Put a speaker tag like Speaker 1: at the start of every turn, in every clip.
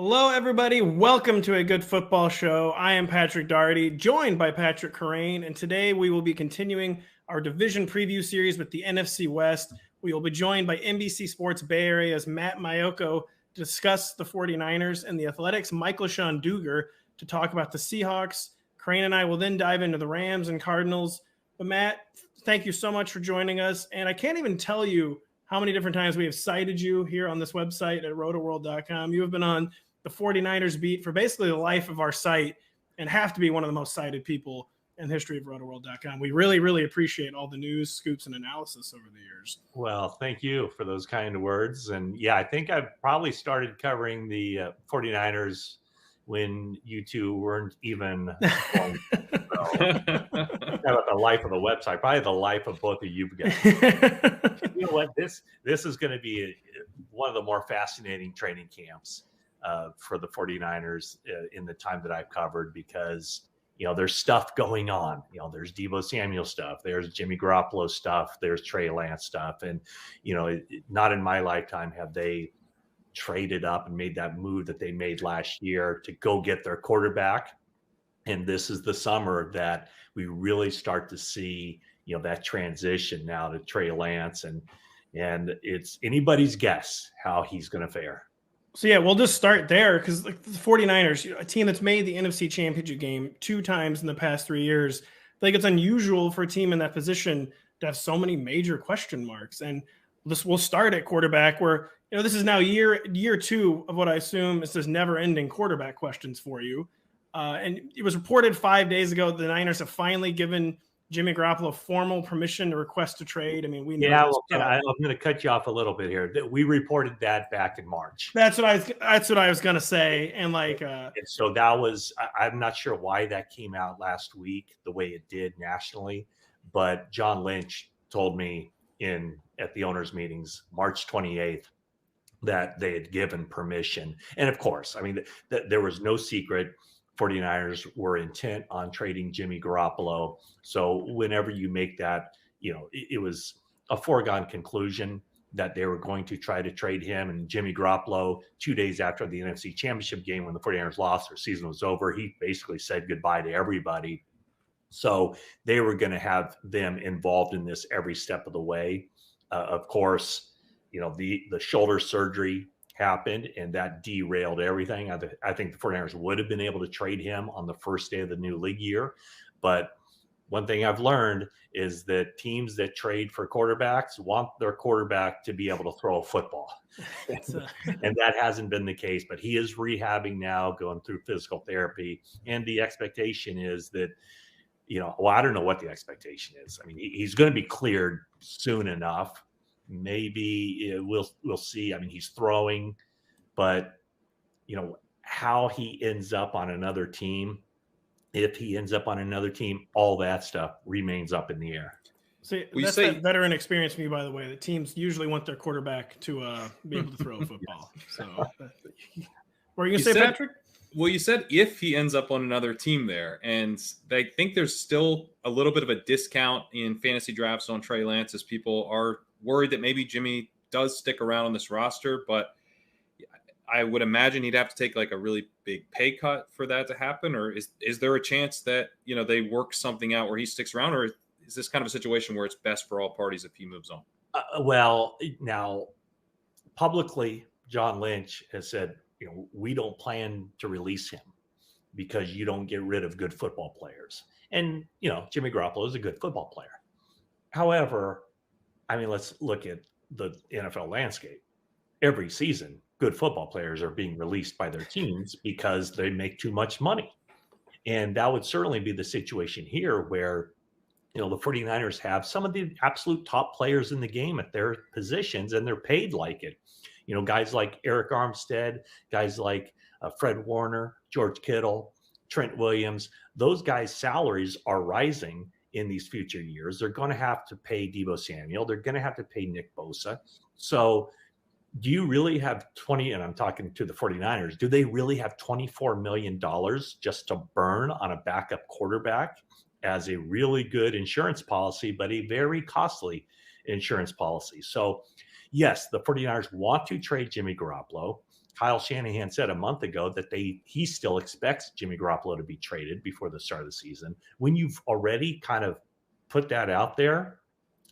Speaker 1: Hello, everybody. Welcome to A Good Football Show. I am Patrick Daugherty, joined by Patrick Kerrane, and today we will be continuing our division preview series with the NFC West. We will be joined by NBC Sports Bay Area's Matt Maiocco to discuss the 49ers, and the Athletics' Michael-Shawn Dugar to talk about the Seahawks. Kerrane and I will then dive into the Rams and Cardinals. But Matt, thank you so much for joining us, and I can't even tell you how many different times we have cited you here on this website at rotoworld.com. You have been on the 49ers beat for basically the life of our site and have to be one of the most cited people in the history of rotoworld.com. We really, really appreciate all the news, scoops, and analysis over the years.
Speaker 2: Well, thank you for those kind words. And yeah, I think I probably started covering the 49ers when you two weren't even about the life of the website, probably the life of both of you guys. You know what? This is going to be one of the more fascinating training camps for the 49ers in the time that I've covered, because there's stuff going on. There's Deebo Samuel stuff, there's Jimmy Garoppolo stuff, there's Trey Lance stuff, and not in my lifetime have they traded up and made that move that they made last year to go get their quarterback. And this is the summer that we really start to see that transition now to Trey Lance, and it's anybody's guess how he's going to fare.
Speaker 1: So, yeah, we'll just start there because the 49ers, a team that's made the NFC Championship game 2 times in the past 3 years, I think it's unusual for a team in that position to have so many major question marks. And we'll start at quarterback, where this is now year 2 of what I assume is this never-ending quarterback questions for you. And it was reported 5 days ago that the Niners have finally given Jimmy Garoppolo formal permission to request a trade. I mean, we know.
Speaker 2: Yeah, I'm going to cut you off a little bit here. We reported that back in March.
Speaker 1: That's what I was going to say. And
Speaker 2: and so that was, I'm not sure why that came out last week the way it did nationally, but John Lynch told me at the owners' meetings March 28th that they had given permission. And of course, I mean, there was no secret 49ers were intent on trading Jimmy Garoppolo. So whenever you make that, it was a foregone conclusion that they were going to try to trade him. And Jimmy Garoppolo, 2 days after the NFC Championship game, when the 49ers lost, their season was over, he basically said goodbye to everybody. So they were going to have them involved in this every step of the way. Of course, the shoulder surgery happened, and that derailed everything. I think the 49ers would have been able to trade him on the first day of the new league year. But one thing I've learned is that teams that trade for quarterbacks want their quarterback to be able to throw a football. And that hasn't been the case, but he is rehabbing now, going through physical therapy. And the expectation is that, I don't know what the expectation is. I mean, he's going to be cleared soon enough. Maybe we'll see. I mean, he's throwing, but how he ends up on another team, if he ends up on another team, all that stuff remains up in the air.
Speaker 1: See, that's that veteran experience for you, by the way. The teams usually want their quarterback to be able to throw a football. So, what were you going to say, Patrick?
Speaker 3: Well, you said if he ends up on another team there, and I think there's still a little bit of a discount in fantasy drafts on Trey Lance, as people are worried that maybe Jimmy does stick around on this roster, but I would imagine he'd have to take like a really big pay cut for that to happen. Or is there a chance that, they work something out where he sticks around, or is this kind of a situation where it's best for all parties if he moves on?
Speaker 2: Well, now publicly, John Lynch has said, we don't plan to release him because you don't get rid of good football players. And, Jimmy Garoppolo is a good football player. However, I mean, let's look at the NFL landscape. Every season, good football players are being released by their teams because they make too much money. And that would certainly be the situation here where, the 49ers have some of the absolute top players in the game at their positions, and they're paid like it. Guys like Eric Armstead, guys like Fred Warner, George Kittle, Trent Williams, those guys' salaries are rising in these future years. They're going to have to pay Deebo Samuel. They're going to have to pay Nick Bosa. So do you really have and I'm talking to the 49ers, do they really have $24 million just to burn on a backup quarterback as a really good insurance policy, but a very costly insurance policy? So yes, the 49ers want to trade Jimmy Garoppolo. Kyle Shanahan said a month ago that he still expects Jimmy Garoppolo to be traded before the start of the season. When you've already kind of put that out there,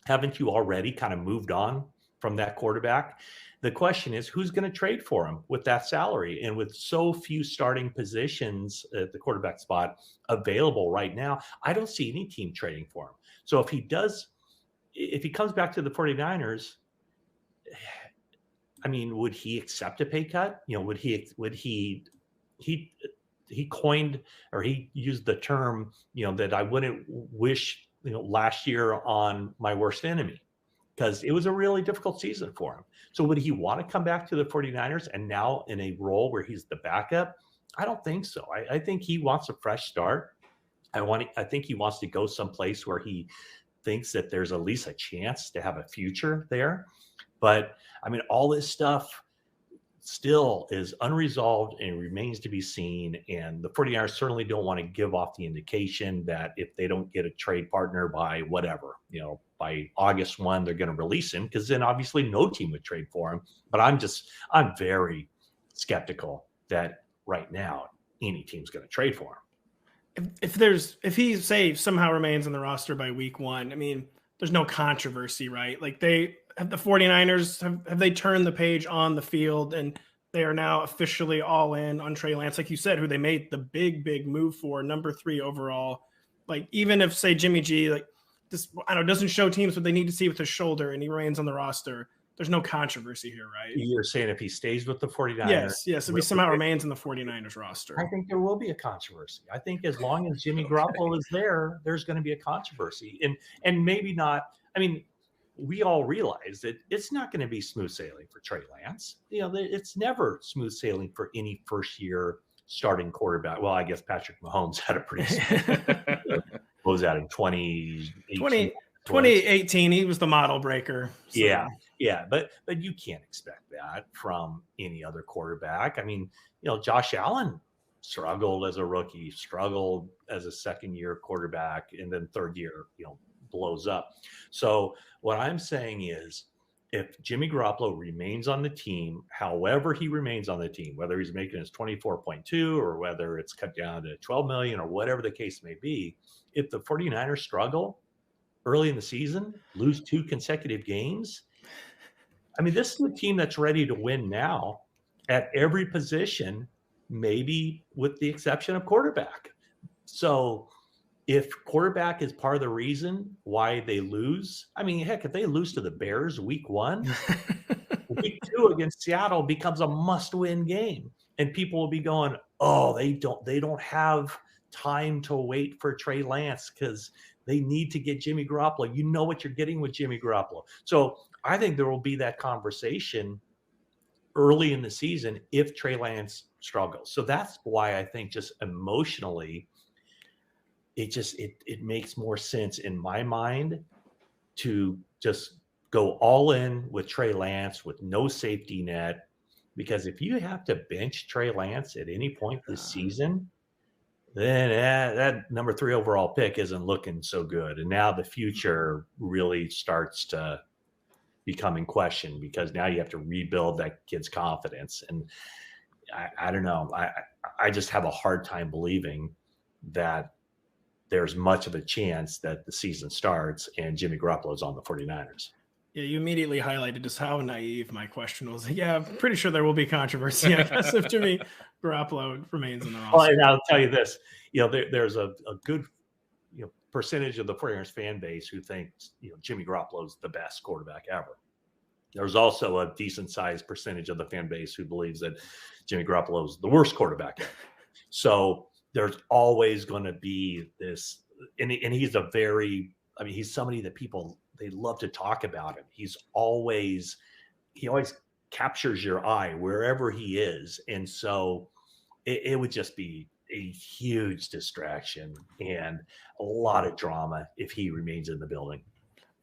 Speaker 2: haven't you already kind of moved on from that quarterback? The question is, who's going to trade for him with that salary? And with so few starting positions at the quarterback spot available right now, I don't see any team trading for him. So if he comes back to the 49ers, I mean, would he accept a pay cut? Would he coined, or he used the term, that I wouldn't wish, last year on my worst enemy, because it was a really difficult season for him. So would he want to come back to the 49ers and now in a role where he's the backup? I don't think so. I think he wants a fresh start. I think he wants to go someplace where he thinks that there's at least a chance to have a future there. But I mean, all this stuff still is unresolved and remains to be seen. And the 49ers certainly don't want to give off the indication that if they don't get a trade partner by whatever, by August 1, they're going to release him, because then obviously no team would trade for him. But I'm very skeptical that right now any team's going to trade for him.
Speaker 1: If he somehow remains on the roster by week 1, I mean, there's no controversy, right? Like the 49ers, have they turned the page on the field, and they are now officially all in on Trey Lance, like you said, who they made the big move for, number 3 overall. Like, even if, say, Jimmy G, like, this, I don't know, doesn't show teams what they need to see with his shoulder and he remains on the roster, there's no controversy here, right?
Speaker 2: You're saying if he stays with the 49ers?
Speaker 1: Yes. If he somehow remains in the 49ers roster.
Speaker 2: I think there will be a controversy. I think as long as Jimmy Garoppolo is there, there's going to be a controversy. And maybe not, I mean, we all realize that it's not going to be smooth sailing for Trey Lance. It's never smooth sailing for any first-year starting quarterback. Well, I guess Patrick Mahomes had a pretty what was that in 2018?
Speaker 1: He was the model breaker.
Speaker 2: So. Yeah, but you can't expect that from any other quarterback. I mean, Josh Allen struggled as a rookie, struggled as a second-year quarterback, and then third year, blows up. So what I'm saying is, if Jimmy Garoppolo remains on the team, however he remains on the team, whether he's making his 24.2 or whether it's cut down to 12 million or whatever the case may be, if the 49ers struggle early in the season, lose 2 consecutive games, I mean, this is a team that's ready to win now at every position, maybe with the exception of quarterback. So if quarterback is part of the reason why they lose, I mean, heck, if they lose to the Bears week 1, week 2 against Seattle becomes a must-win game. And people will be going, oh, they don't have time to wait for Trey Lance because they need to get Jimmy Garoppolo. You know what you're getting with Jimmy Garoppolo. So I think there will be that conversation early in the season if Trey Lance struggles. So that's why I think just emotionally, it makes more sense in my mind to just go all in with Trey Lance with no safety net, because if you have to bench Trey Lance at any point this season, then that number 3 overall pick isn't looking so good. And now the future really starts to become in question, because now you have to rebuild that kid's confidence. And I don't know. I just have a hard time believing that there's much of a chance that the season starts and Jimmy Garoppolo is on the 49ers.
Speaker 1: Yeah, you immediately highlighted just how naive my question was. Yeah, I'm pretty sure there will be controversy, I guess, if Jimmy Garoppolo remains in the roster.
Speaker 2: Well, and I'll tell you this, there's a good percentage of the 49ers fan base who thinks Jimmy Garoppolo is the best quarterback ever. There's also a decent sized percentage of the fan base who believes that Jimmy Garoppolo is the worst quarterback ever. So there's always going to be this, and he's he's somebody that they love to talk about him. He always captures your eye wherever he is. And so it would just be a huge distraction and a lot of drama if he remains in the building.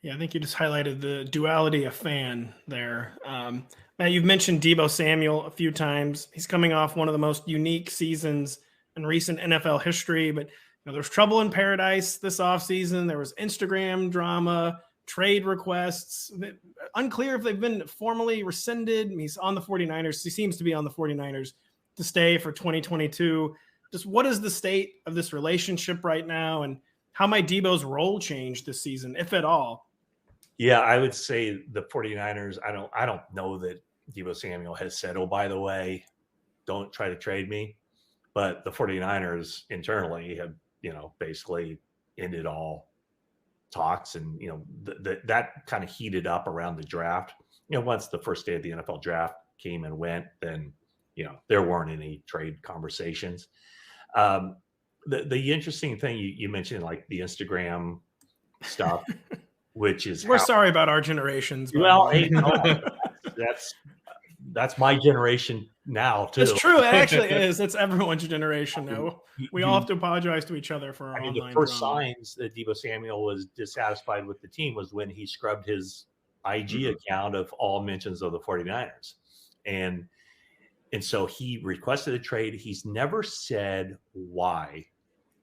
Speaker 1: Yeah, I think you just highlighted the duality of fan there. Matt, you've mentioned Deebo Samuel a few times. He's coming off one of the most unique seasons in recent NFL history, but there's trouble in paradise this offseason. There was Instagram drama trade requests. Unclear if they've been formally rescinded. He's on the 49ers. He seems to be on the 49ers to stay for 2022. Just what is the state of this relationship right now, and how might Deebo's role change this season, if at all?
Speaker 2: Yeah, I would say the 49ers, I don't know that Deebo Samuel has said, oh, by the way, don't try to trade me. But the 49ers internally have, basically ended all talks, and, that kind of heated up around the draft. Once the first day of the NFL draft came and went, then, there weren't any trade conversations. The interesting thing you mentioned, like the Instagram stuff, which is
Speaker 1: we're sorry about our generations.
Speaker 2: Well, hey, no, that's my generation now too.
Speaker 1: It's true. It actually is. It's everyone's generation now. We all have to apologize to each other for our online
Speaker 2: the first
Speaker 1: drama.
Speaker 2: signs that Deebo Samuel was dissatisfied with the team was when he scrubbed his IG account of all mentions of the 49ers. And so he requested a trade. He's never said why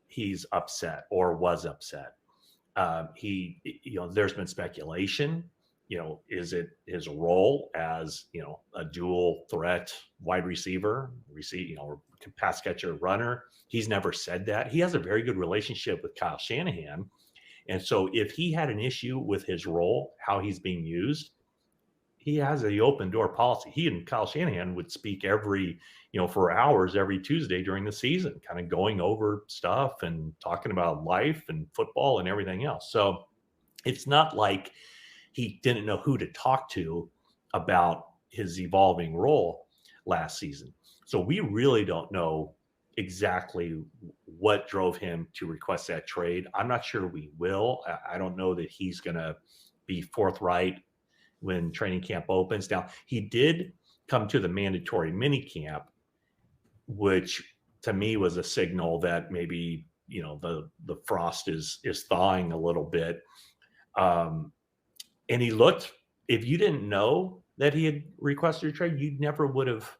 Speaker 2: he's upset or was upset. There's been speculation, is it his role as, a dual threat wide receiver, pass catcher, runner? He's never said that. He has a very good relationship with Kyle Shanahan. And so if he had an issue with his role, how he's being used, he has the open door policy. He and Kyle Shanahan would speak for hours every Tuesday during the season, kind of going over stuff and talking about life and football and everything else. So it's not like he didn't know who to talk to about his evolving role last season. So we really don't know exactly what drove him to request that trade. I'm not sure we will. I don't know that he's going to be forthright when training camp opens. Now, he did come to the mandatory mini camp, which to me was a signal that maybe, the frost is thawing a little bit. And he looked, if you didn't know that he had requested a trade, you never would have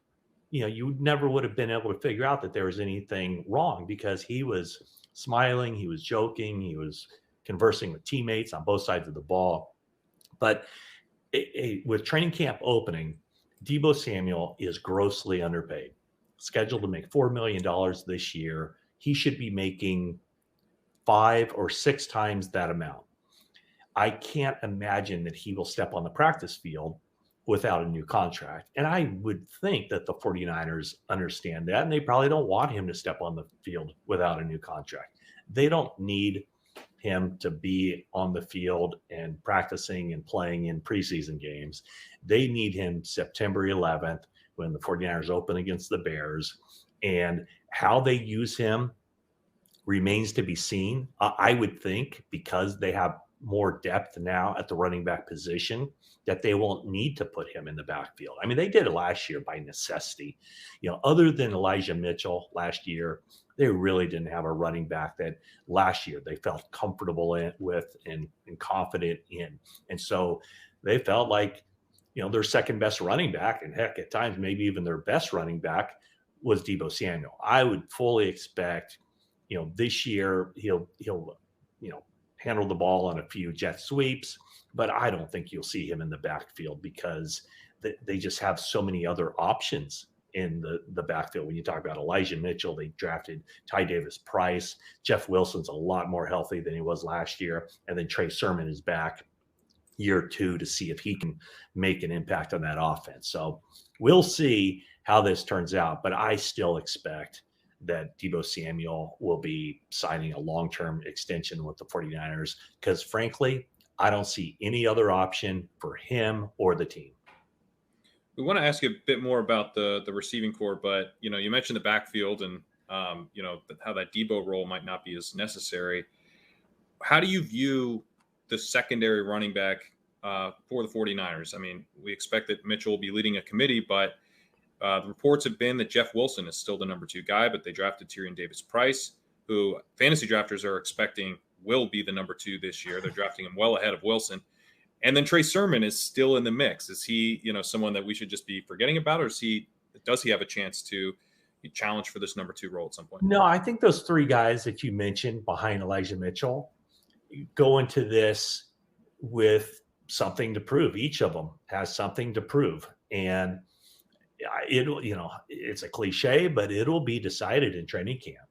Speaker 2: been able to figure out that there was anything wrong, because he was smiling, he was joking, he was conversing with teammates on both sides of the ball. But with training camp opening, Deebo Samuel is grossly underpaid, scheduled to make $4 million this year. He should be making 5 or 6 times that amount. I can't imagine that he will step on the practice field without a new contract. And I would think that the 49ers understand that, and they probably don't want him to step on the field without a new contract. They don't need him to be on the field and practicing and playing in preseason games. They need him September 11th when the 49ers open against the Bears. And how they use him remains to be seen. I would think because they have more depth now at the running back position, that they won't need to put him in the backfield. I mean, they did it last year by necessity. Other than Elijah Mitchell last year, they really didn't have a running back that last year they felt comfortable with and confident in. And so they felt like, their second best running back, and heck, at times maybe even their best running back, was Deebo Samuel. I would fully expect, this year he'll handle the ball on a few jet sweeps, but I don't think you'll see him in the backfield because they just have so many other options in the backfield. When you talk about Elijah Mitchell, they drafted Ty Davis-Price. Jeff Wilson's a lot more healthy than he was last year. And then Trey Sermon is back year 2 to see if he can make an impact on that offense. So we'll see how this turns out, but I still expect that Deebo Samuel will be signing a long-term extension with the 49ers because, frankly, I don't see any other option for him or the team.
Speaker 3: We want to ask you a bit more about the receiving core, but, you mentioned the backfield and, how that Deebo role might not be as necessary. How do you view the secondary running back for the 49ers? I mean, we expect that Mitchell will be leading a committee, but the reports have been that Jeff Wilson is still the number 2 guy, but they drafted Tyrion Davis-Price, who fantasy drafters are expecting will be the number 2 this year. They're drafting him well ahead of Wilson. And then Trey Sermon is still in the mix. Is he, someone that we should just be forgetting about, or does he have a chance to challenge for this number 2 role at some point?
Speaker 2: No, I think those 3 guys that you mentioned behind Elijah Mitchell go into this with something to prove. Each of them has something to prove. And it'll, it's a cliche, but it'll be decided in training camp.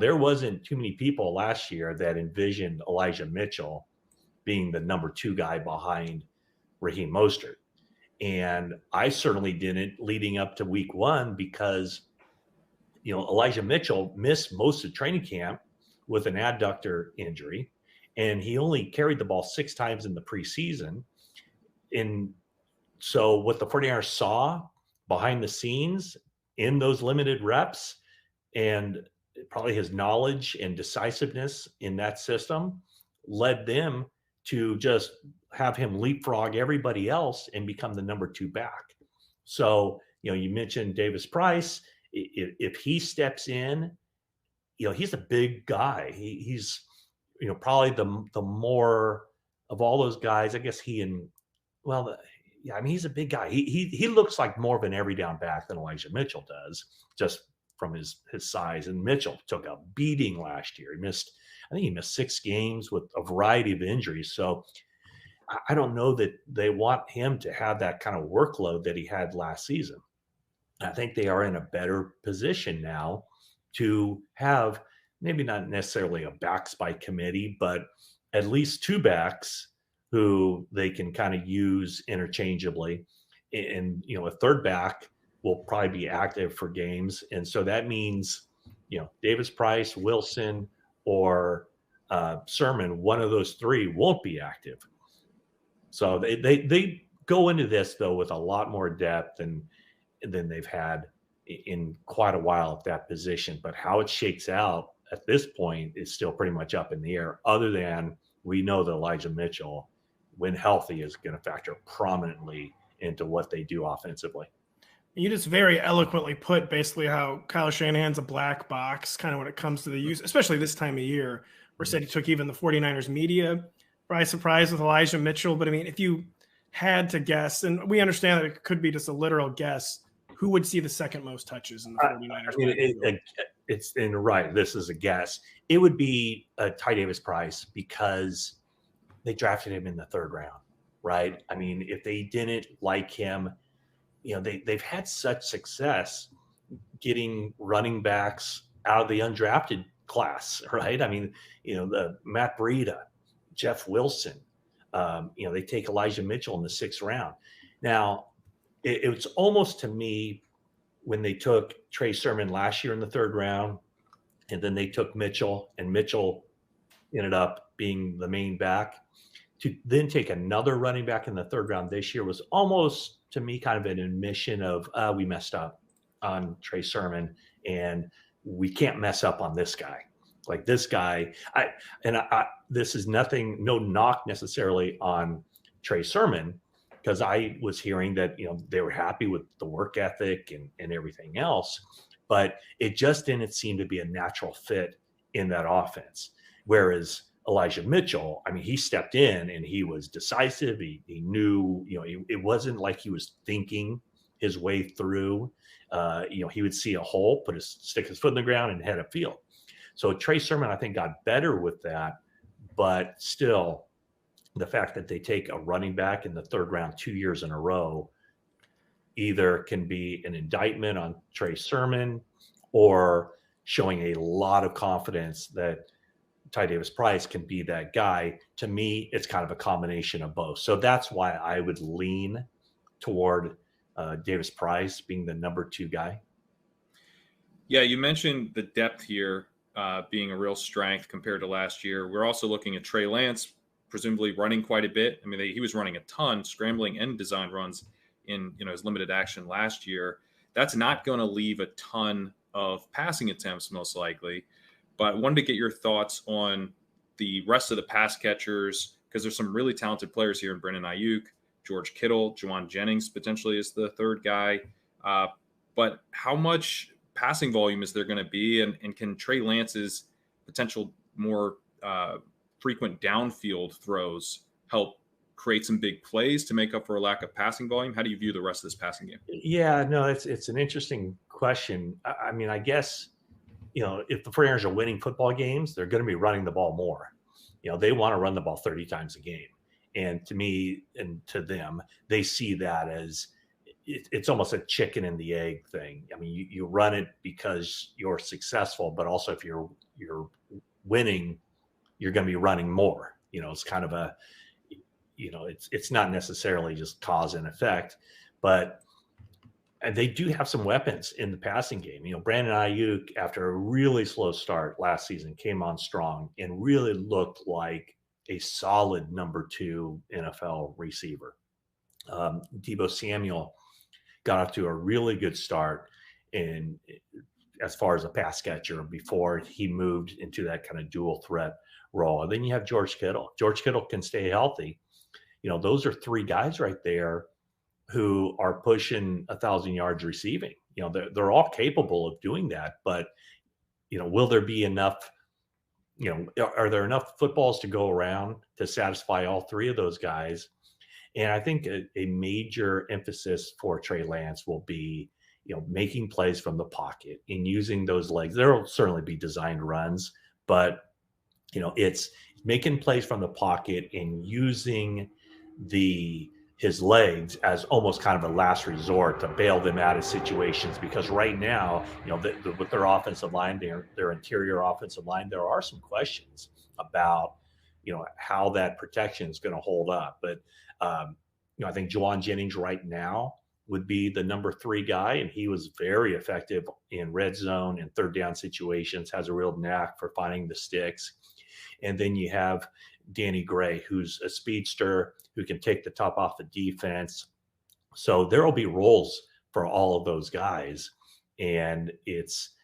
Speaker 2: There wasn't too many people last year that envisioned Elijah Mitchell being the number 2 guy behind Raheem Mostert. And I certainly didn't leading up to week 1 because, Elijah Mitchell missed most of training camp with an adductor injury, and he only carried the ball 6 times in the preseason. And so what the 49ers saw behind the scenes in those limited reps, and probably his knowledge and decisiveness in that system, led them to just have him leapfrog everybody else and become the number 2 back. So, you mentioned Davis Price. If he steps in, he's a big guy. He's, probably the more of all those guys, I guess he's a big guy. He looks like more of an every down back than Elijah Mitchell does, just from his size. And Mitchell took a beating last year. I think he missed 6 games with a variety of injuries. So I don't know that they want him to have that kind of workload that he had last season. I think they are in a better position now to have maybe not necessarily a backs by committee, but at least 2 backs who they can kind of use interchangeably. And, a third back will probably be active for games. And so that means, Davis Price, Wilson, or Sermon, one of those 3 won't be active. So they go into this, though, with a lot more depth than they've had in quite a while at that position. But how it shakes out at this point is still pretty much up in the air, other than we know that Elijah Mitchell, when healthy, is going to factor prominently into what they do offensively.
Speaker 1: You just very eloquently put basically how Kyle Shanahan's a black box kind of when it comes to the use, especially this time of year, where said he took even the 49ers media by surprise with Elijah Mitchell. But I mean, if you had to guess, and we understand that it could be just a literal guess, who would see the second most touches in the 49ers?
Speaker 2: Right. This is a guess. It would be Ty Davis Price because they drafted him in the 3rd round, right? I mean, if they didn't like him, they've had such success getting running backs out of the undrafted class, right? I mean, the Matt Breida, Jeff Wilson, they take Elijah Mitchell in the 6th round. Now, it was almost to me when they took Trey Sermon last year in the 3rd round, and then they took Mitchell, and Mitchell ended up being the main back. To then take another running back in the 3rd round this year was almost, to me, kind of an admission of we messed up on Trey Sermon, and we can't mess up on this guy. Like this guy, this is nothing, no knock necessarily on Trey Sermon, because I was hearing that, they were happy with the work ethic and everything else, but it just didn't seem to be a natural fit in that offense. Whereas Elijah Mitchell, I mean, he stepped in and he was decisive. He knew, it wasn't like he was thinking his way through. He would see a hole, stick his foot in the ground and head upfield. So Trey Sermon, I think, got better with that, but still, the fact that they take a running back in the 3rd round 2 years in a row either can be an indictment on Trey Sermon or showing a lot of confidence that Ty Davis Price can be that guy. To me, it's kind of a combination of both. So that's why I would lean toward Davis Price being the number 2 guy.
Speaker 3: Yeah, you mentioned the depth here being a real strength compared to last year. We're also looking at Trey Lance, presumably running quite a bit. I mean, he was running a ton, scrambling and design runs in his limited action last year. That's not going to leave a ton of passing attempts, most likely. But I wanted to get your thoughts on the rest of the pass catchers, because there's some really talented players here in Brandon Ayuk, George Kittle, Juwan Jennings potentially is the 3rd guy. But how much passing volume is there going to be? And can Trey Lance's potential more frequent downfield throws help create some big plays to make up for a lack of passing volume? How do you view the rest of this passing game?
Speaker 2: Yeah, no, it's an interesting question. I mean, I guess, if the 49ers are winning football games, they're going to be running the ball more. They want to run the ball 30 times a game. And to me and to them, they see that as it's almost a chicken and the egg thing. I mean, you run it because you're successful, but also if you're winning, you're going to be running more. It's kind of a, it's not necessarily just cause and effect, but they do have some weapons in the passing game. Brandon Ayuk, after a really slow start last season, came on strong and really looked like a solid number 2 NFL receiver. Deebo Samuel got off to a really good start in as far as a pass catcher before he moved into that kind of dual threat role. And then you have George Kittle. George Kittle can stay healthy. Those are 3 guys right there who are pushing 1,000 yards receiving. They're all capable of doing that, but will there be enough? Are there enough footballs to go around to satisfy all 3 of those guys? And I think a major emphasis for Trey Lance will be, making plays from the pocket and using those legs. There will certainly be designed runs, but it's making plays from the pocket and using his legs as almost kind of a last resort to bail them out of situations. Because right now, with their offensive line, their interior offensive line, there are some questions about, how that protection is going to hold up. But, I think Juwan Jennings right now would be the number 3 guy, and he was very effective in red zone and third down situations, has a real knack for finding the sticks. And then you have Danny Gray, who's a speedster who can take the top off the defense. So there will be roles for all of those guys. And it's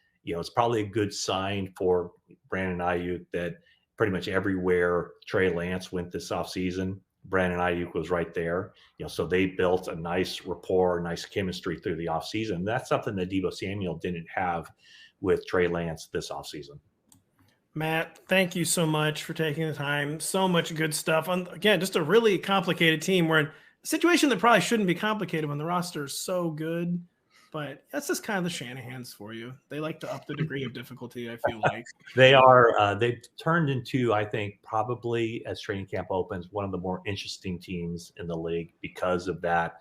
Speaker 2: probably a good sign for Brandon Ayuk that pretty much everywhere Trey Lance went this offseason, Brandon Ayuk was right there. So they built a nice rapport, nice chemistry through the offseason. That's something that Deebo Samuel didn't have with Trey Lance this offseason.
Speaker 1: Matt, thank you so much for taking the time. So much good stuff. Again, just a really complicated team. We're in a situation that probably shouldn't be complicated when the roster is so good. But that's just kind of the Shanahans for you. They like to up the degree of difficulty, I feel like.
Speaker 2: They've turned into, I think, probably as training camp opens, one of the more interesting teams in the league because of that,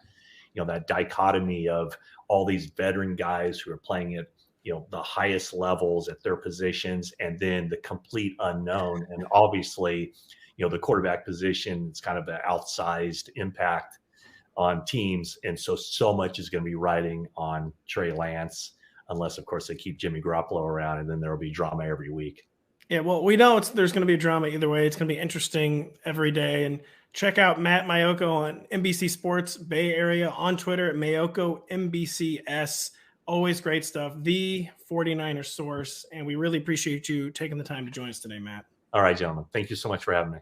Speaker 2: that dichotomy of all these veteran guys who are playing at, the highest levels at their positions, and then the complete unknown. And obviously, the quarterback position is kind of an outsized impact on teams. And so much is going to be riding on Trey Lance, unless, of course, they keep Jimmy Garoppolo around, and then there will be drama every week.
Speaker 1: Yeah, well, we know there's going to be drama either way. It's going to be interesting every day. And check out Matt Maiocco on NBC Sports Bay Area on Twitter at Maiocco NBCS. Always great stuff. The 49ers source. And we really appreciate you taking the time to join us today, Matt.
Speaker 2: All right, gentlemen. Thank you so much for having me.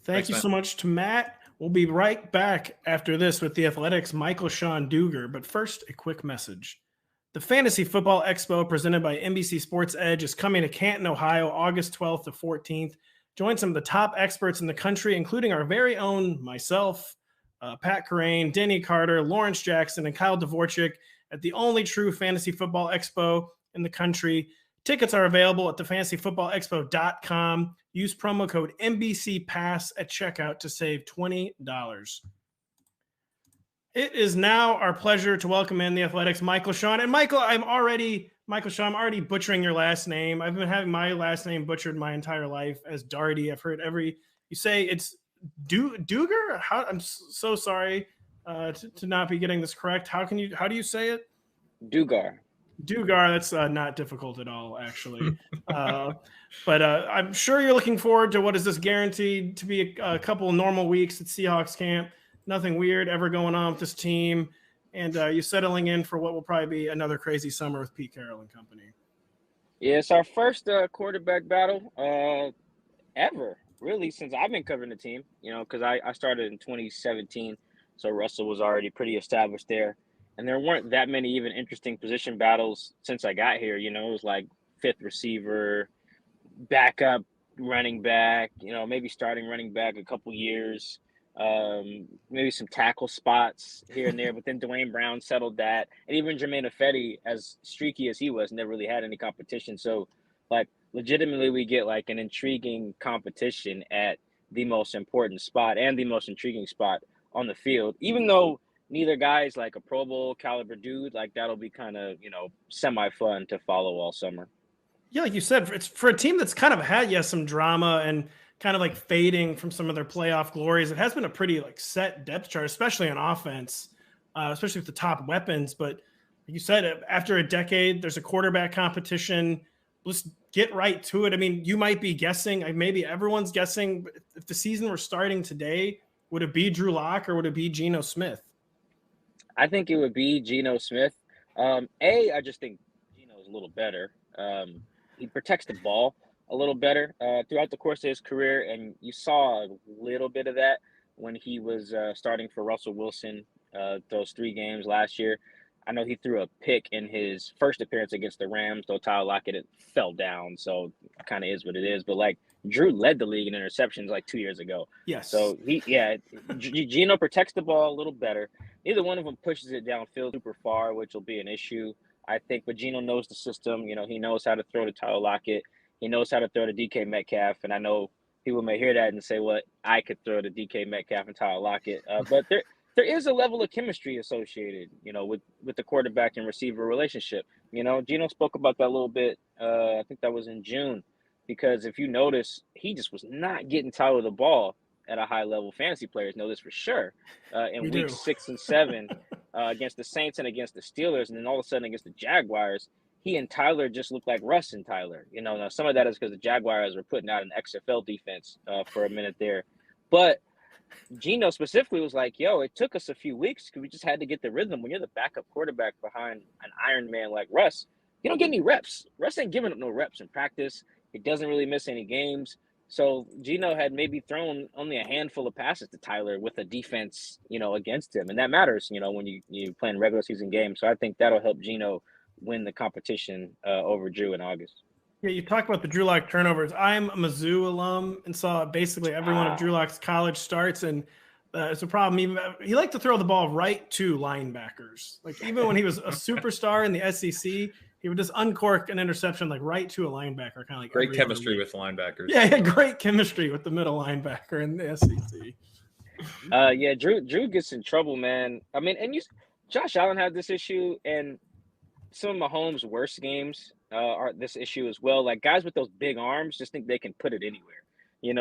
Speaker 1: Thanks, you so much to Matt. We'll be right back after this with the Athletics' Michael-Shawn Dugar. But first, a quick message. The Fantasy Football Expo presented by NBC Sports EDGE is coming to Canton, Ohio, August 12th to 14th. Join some of the top experts in the country, including our very own myself, Pat Kerrane, Denny Carter, Lawrence Jackson, and Kyle Dvorchak at the only true Fantasy Football Expo in the country. Tickets are available at thefantasyfootballexpo.com. Use promo code NBCPass at checkout to save $20. It is now our pleasure to welcome in the Athletics' Michael-Shawn. And Michael, I'm already butchering your last name. I've been having my last name butchered my entire life as Daugherty. I've heard you say it's Dugar. I'm so sorry to not be getting this correct. How do you say it?
Speaker 4: Dugar.
Speaker 1: That's not difficult at all, actually. But I'm sure you're looking forward to what is this guaranteed to be a couple of normal weeks at Seahawks camp. Nothing weird ever going on with this team. And you settling in for what will probably be another crazy summer with Pete Carroll and company.
Speaker 4: Yeah, it's our first quarterback battle ever, really, since I've been covering the team, because I started in 2017. So Russell was already pretty established there. And there weren't that many even interesting position battles since I got here. It was like fifth receiver, backup running back, maybe starting running back a couple years, maybe some tackle spots here and there. But then Dwayne Brown settled that. And even Jermaine Ifedi, as streaky as he was, never really had any competition. So, legitimately we get, an intriguing competition at the most important spot and the most intriguing spot on the field, even though neither guy's like a Pro Bowl caliber dude. Like that'll be kind of, semi fun to follow all summer.
Speaker 1: Yeah, like you said, it's for a team that's kind of had some drama and kind of like fading from some of their playoff glories. It has been a pretty like set depth chart, especially on offense, especially with the top weapons. But like you said, after a decade, there's a quarterback competition. Let's get right to it. I mean, you might be guessing, maybe everyone's guessing, but if the season were starting today, would it be Drew Lock or would it be Geno Smith?
Speaker 4: I think it would be Geno Smith. I just think Geno is a little better. He protects the ball a little better throughout the course of his career, and you saw a little bit of that when he was starting for Russell Wilson those 3 games last year. I know he threw a pick in his first appearance against the Rams, though Tyler Lockett fell down, so it kind of is what it is. But like Drew led the league in interceptions like 2 years ago.
Speaker 1: Yes.
Speaker 4: So Geno protects the ball a little better. Neither one of them pushes it downfield super far, which will be an issue, I think. But Geno knows the system. He knows how to throw to Tyler Lockett. He knows how to throw to DK Metcalf. And I know people may hear that and say, well, I could throw to DK Metcalf and Tyler Lockett. But there is a level of chemistry associated, with the quarterback and receiver relationship. Geno spoke about that a little bit. I think that was in June, because if you notice, he just was not getting Tyler the ball at a high level. Fantasy players know this for sure. In weeks 6 and 7 against the Saints and against the Steelers, and then all of a sudden against the Jaguars, he and Tyler just looked like Russ and Tyler. Now some of that is because the Jaguars were putting out an XFL defense for a minute there, but Geno specifically was like, it took us a few weeks because we just had to get the rhythm. When you're the backup quarterback behind an Iron Man like Russ, you don't get any reps. Russ ain't giving up no reps in practice. He doesn't really miss any games. So Geno had maybe thrown only a handful of passes to Tyler with a defense, against him. And that matters, when you play in regular season games. So I think that'll help Geno win the competition over Drew in August.
Speaker 1: Yeah, you talk about the Drew Lock turnovers. I'm a Mizzou alum and saw basically every one of Drew Lock's college starts, and it's a problem. He liked to throw the ball right to linebackers. Like even when he was a superstar in the SEC, he would just uncork an interception like right to a linebacker, kind of like
Speaker 3: great chemistry with linebackers.
Speaker 1: Yeah, he had great chemistry with the middle linebacker in the SEC.
Speaker 4: Drew gets in trouble, man. I mean, and Josh Allen had this issue, and some of Mahomes' worst games are this issue as well. Like guys with those big arms just think they can put it anywhere,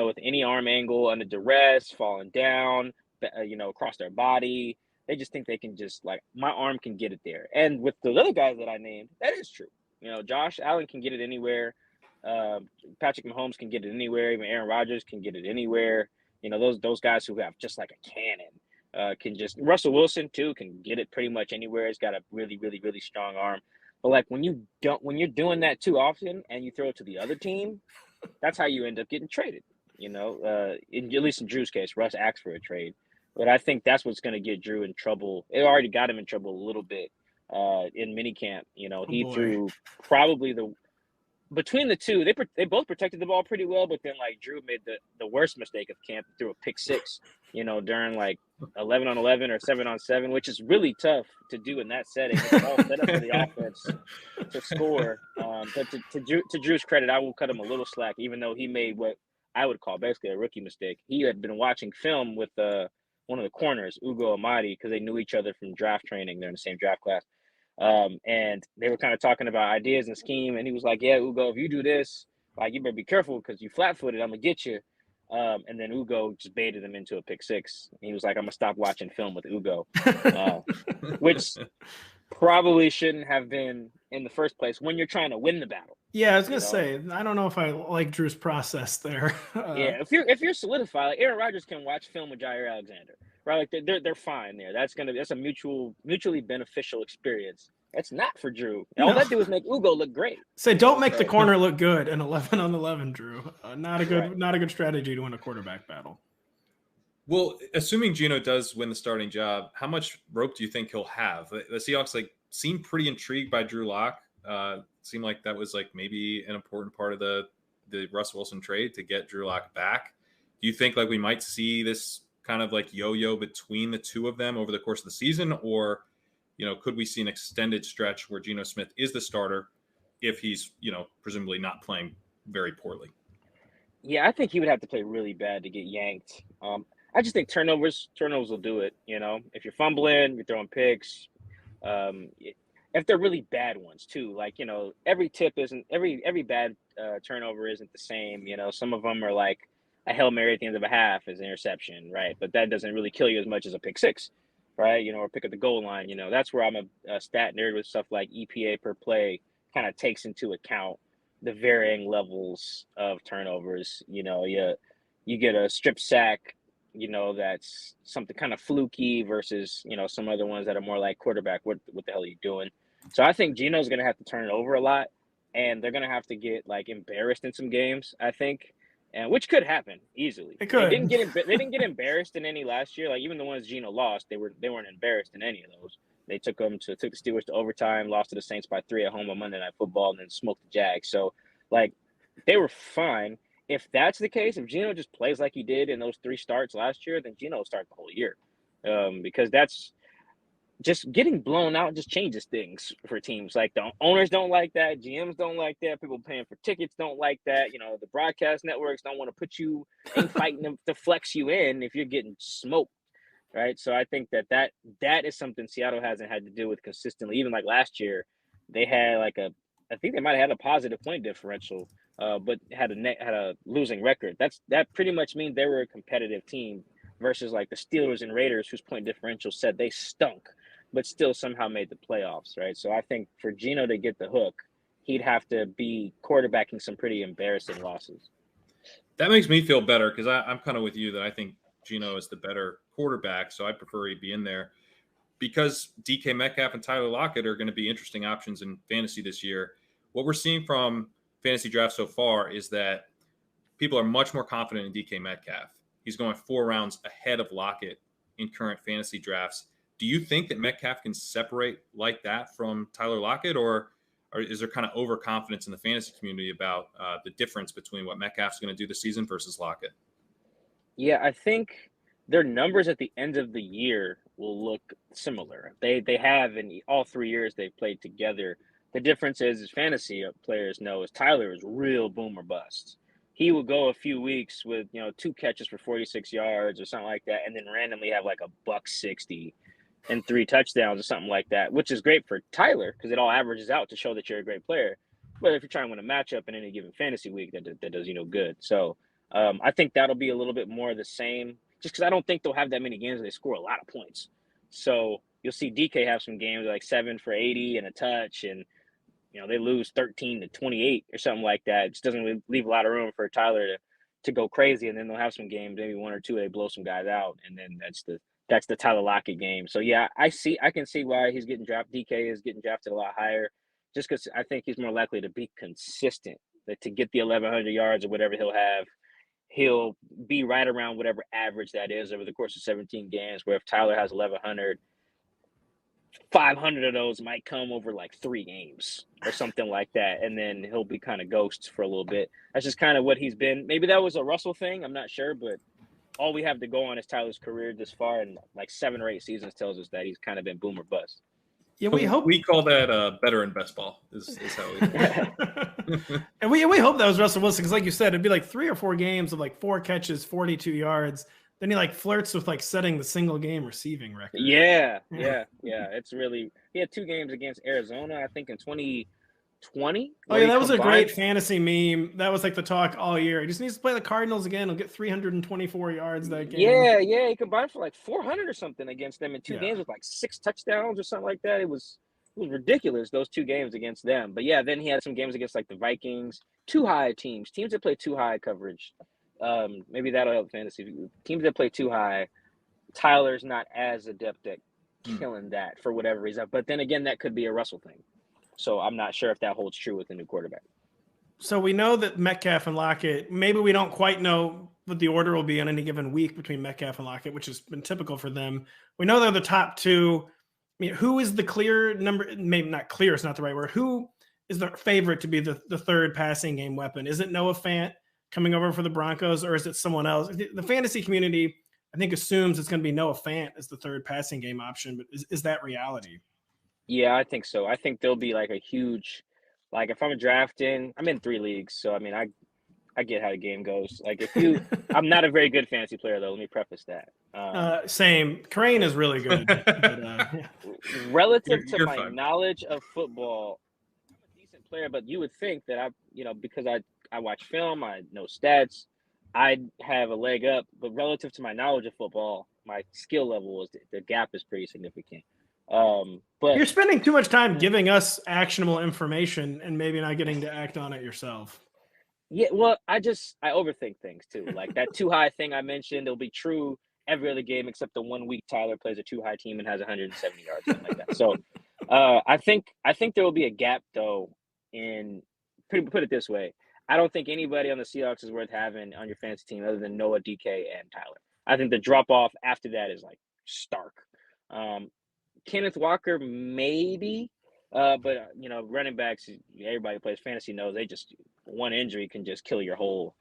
Speaker 4: with any arm angle, under duress, falling down, across their body. They just think they can just like, my arm can get it there. And with the other guys that I named, that is true. Josh Allen can get it anywhere. Patrick Mahomes can get it anywhere. Even Aaron Rodgers can get it anywhere. Those guys who have just like a cannon can just. Russell Wilson too can get it pretty much anywhere. He's got a really, really, really strong arm. But like when you're doing that too often and you throw it to the other team, that's how you end up getting traded. At least in Drew's case, Russ asked for a trade. But I think that's what's going to get Drew in trouble. It already got him in trouble a little bit in minicamp. He threw probably between the two, they both protected the ball pretty well, but then like Drew made the worst mistake of camp, threw a pick 6, during like 11-on-11 or 7-on-7, which is really tough to do in that setting. It's all set up for the offense to score. But to Drew's credit, I will cut him a little slack, even though he made what I would call basically a rookie mistake. He had been watching film with one of the corners, Ugo Amadi, because they knew each other from draft training. They're in the same draft class. And they were kind of talking about ideas and scheme. And he was like, yeah, Ugo, if you do this, like, you better be careful because you flat-footed, I'm going to get you. And then Ugo just baited him into a pick 6. And he was like, I'm going to stop watching film with Ugo, which probably shouldn't have been in the first place when you're trying to win the battle.
Speaker 1: Yeah, I was going to say, I don't know if I like Drew's process there.
Speaker 4: If you're solidified, like Aaron Rodgers can watch film with Jair Alexander, right? Like they're fine there. That's a mutually beneficial experience. That's not for Drew. All that do is make Ugo look great.
Speaker 1: Say, don't make the corner look good in 11-on-11, Drew. Not a good strategy to win a quarterback battle.
Speaker 3: Well, assuming Geno does win the starting job, how much rope do you think he'll have? The Seahawks seem pretty intrigued by Drew Lock. Seemed like that was maybe an important part of the Russ Wilson trade to get Drew Lock back. Do you think we might see this kind of yo-yo between the two of them over the course of the season, or could we see an extended stretch where Geno Smith is the starter if he's presumably not playing very poorly?
Speaker 4: Yeah, I think he would have to play really bad to get yanked. I just think turnovers will do it. You know, if you're fumbling, you're throwing picks. Um, if they're really bad ones too, like, you know, every bad turnover isn't the same. You know, some of them are like a Hail Mary at the end of a half is an interception, right? But that doesn't really kill you as much as a pick six, right? You know, or pick at the goal line. You know, that's where I'm a stat nerd with stuff like EPA per play kind of takes into account the varying levels of turnovers. You know, you get a strip sack, you know, that's something kind of fluky versus, you know, some other ones that are more like quarterback. What the hell are you doing? So I think Gino's going to have to turn it over a lot, and they're going to have to get like embarrassed in some games, I think, and which could happen easily.
Speaker 1: It could.
Speaker 4: They didn't get embarrassed in any last year. Like even the ones Gino lost, they weren't embarrassed in any of those. They took the Steelers to overtime, lost to the Saints by 3 at home on Monday Night Football, and then smoked the Jags. So like they were fine. If that's the case, if Gino just plays like he did in those 3 starts last year, then Gino will start the whole year, because that's just getting blown out just changes things for teams. Like the owners don't like that, GMs don't like that, people paying for tickets don't like that. You know, the broadcast networks don't want to put you in fighting to flex you in if you're getting smoked, right? So I think that is something Seattle hasn't had to deal with consistently. Even like last year, they had like I think they might have had a positive point differential, but had a losing record. That pretty much means they were a competitive team versus like the Steelers and Raiders, whose point differential said they stunk, but still somehow made the playoffs, right? So I think for Gino to get the hook, he'd have to be quarterbacking some pretty embarrassing losses.
Speaker 3: That makes me feel better because I'm kind of with you that I think Gino is the better quarterback, so I prefer he'd be in there. Because DK Metcalf and Tyler Lockett are going to be interesting options in fantasy this year. What we're seeing from fantasy draft so far is that people are much more confident in DK Metcalf. He's going 4 rounds ahead of Lockett in current fantasy drafts. Do you think that Metcalf can separate like that from Tyler Lockett, or is there kind of overconfidence in the fantasy community about the difference between what Metcalf's going to do this season versus Lockett?
Speaker 4: Yeah, I think their numbers at the end of the year will look similar. They have in all 3 years they've played together. The difference is fantasy players know is Tyler is real boom or bust. He will go a few weeks with, you know, 2 catches for 46 yards or something like that, and then randomly have like a $160 and 3 touchdowns or something like that, which is great for Tyler because it all averages out to show that you're a great player. But if you're trying to win a matchup in any given fantasy week, that does you no good. So I think that'll be a little bit more of the same, just because I don't think they'll have that many games where they score a lot of points. So you'll see DK have some games like 7 for 80 and a touch, and you know they lose 13-28 or something like that. It just doesn't leave a lot of room for Tyler to go crazy, and then they'll have some games, maybe 1 or 2, they blow some guys out, and then that's the Tyler Lockett game. So yeah, I can see why he's getting drafted. DK is getting drafted a lot higher, just because I think he's more likely to be consistent, that to get the 1,100 yards or whatever he'll be right around whatever average that is over the course of 17 games, where if Tyler has 1,100, 500 of those might come over like 3 games or something like that. And then he'll be kind of ghosts for a little bit. That's just kind of what he's been. Maybe that was a Russell thing, I'm not sure, but all we have to go on is Tyler's career this far, and like 7 or 8 seasons tells us that he's kind of been boom or bust.
Speaker 1: Yeah, we hope
Speaker 3: we call that better in best ball is how we
Speaker 1: and we hope that was Russell Wilson, because like you said, it'd be like 3 or 4 games of like 4 catches, 42 yards. Then he like flirts with like setting the single game receiving record.
Speaker 4: Yeah. It's really, he had 2 games against Arizona, I think in 2020.
Speaker 1: Oh yeah, that was a great fantasy meme. That was like the talk all year. He just needs to play the Cardinals again. He'll get 324 yards that game.
Speaker 4: Yeah, he combined for like 400 or something against them in 2 games with like 6 touchdowns or something like that. It was ridiculous, those 2 games against them. But yeah, then he had some games against like the Vikings, too high teams that play too high coverage. Maybe that'll help fantasy. Teams that play too high, Tyler's not as adept at killing that for whatever reason. But then again, that could be a Russell thing. So I'm not sure if that holds true with the new quarterback.
Speaker 1: So we know that Metcalf and Lockett, maybe we don't quite know what the order will be on any given week between Metcalf and Lockett, which has been typical for them. We know they're the top 2. I mean, who is the clear number? Maybe not clear, it's not the right word. Who is the favorite to be the 3rd passing game weapon? Is it Noah Fant coming over for the Broncos, or is it someone else? The fantasy community, I think, assumes it's going to be Noah Fant as the 3rd passing game option, but is that reality?
Speaker 4: Yeah, I think so. I think there'll be like a huge, like if I'm drafting, I'm in 3 leagues. So, I mean, I I get how the game goes. Like I'm not a very good fantasy player though. Let me preface that.
Speaker 1: Same. Kerrane is really good.
Speaker 4: Relative to
Speaker 3: you're
Speaker 4: my
Speaker 3: fine.
Speaker 4: knowledge of football, I'm a decent player, but you would think that because I watch film, I know stats, I'd have a leg up. But relative to my knowledge of football, my skill level the gap is pretty significant. But
Speaker 1: you're spending too much time giving us actionable information and maybe not getting to act on it yourself.
Speaker 4: Yeah, well, I overthink things too. Like that too high thing I mentioned, it'll be true every other game except the 1 week Tyler plays a too high team and has 170 yards, something like that. So, I think there will be a gap though. Put it this way, I don't think anybody on the Seahawks is worth having on your fantasy team other than Noah, DK, and Tyler. I think the drop off after that is like stark. Kenneth Walker maybe. But running backs, everybody who plays fantasy knows they just one injury can just kill your whole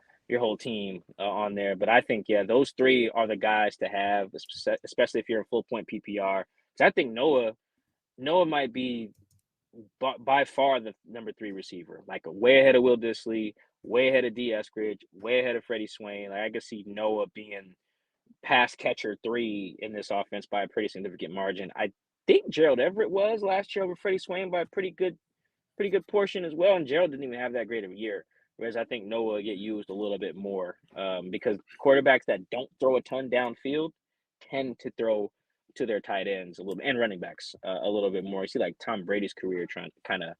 Speaker 4: team on there. But I think those three are the guys to have, especially if you're in full point PPR. Because I think Noah might be by far the number 3 receiver, like way ahead of Will Dissly, way ahead of D. Eskridge, way ahead of Freddie Swain. Like I could see Noah being pass catcher 3 in this offense by a pretty significant margin. I think Gerald Everett was last year over Freddie Swain by a pretty good portion as well. And Gerald didn't even have that great of a year. Whereas I think Noah will get used a little bit more because quarterbacks that don't throw a ton downfield tend to throw to their tight ends a little bit and running backs a little bit more. You see like Tom Brady's career trying to kind of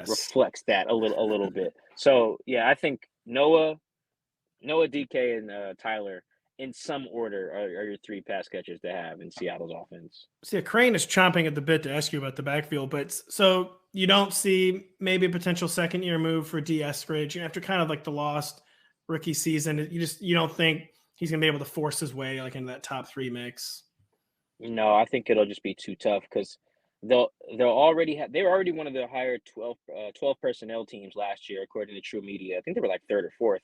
Speaker 4: reflects that a little bit. So yeah, I think Noah, DK, and Tyler in some order are your 3 pass catchers to have in Seattle's offense.
Speaker 1: See, Kerrane is chomping at the bit to ask you about the backfield, but so you don't see maybe a potential second-year move for D. Eskridge after kind of like the lost rookie season. You don't think he's going to be able to force his way like into that top 3 mix?
Speaker 4: No, I think it'll just be too tough because they were already one of the higher 12 personnel teams last year according to True Media. I think they were like 3rd or 4th.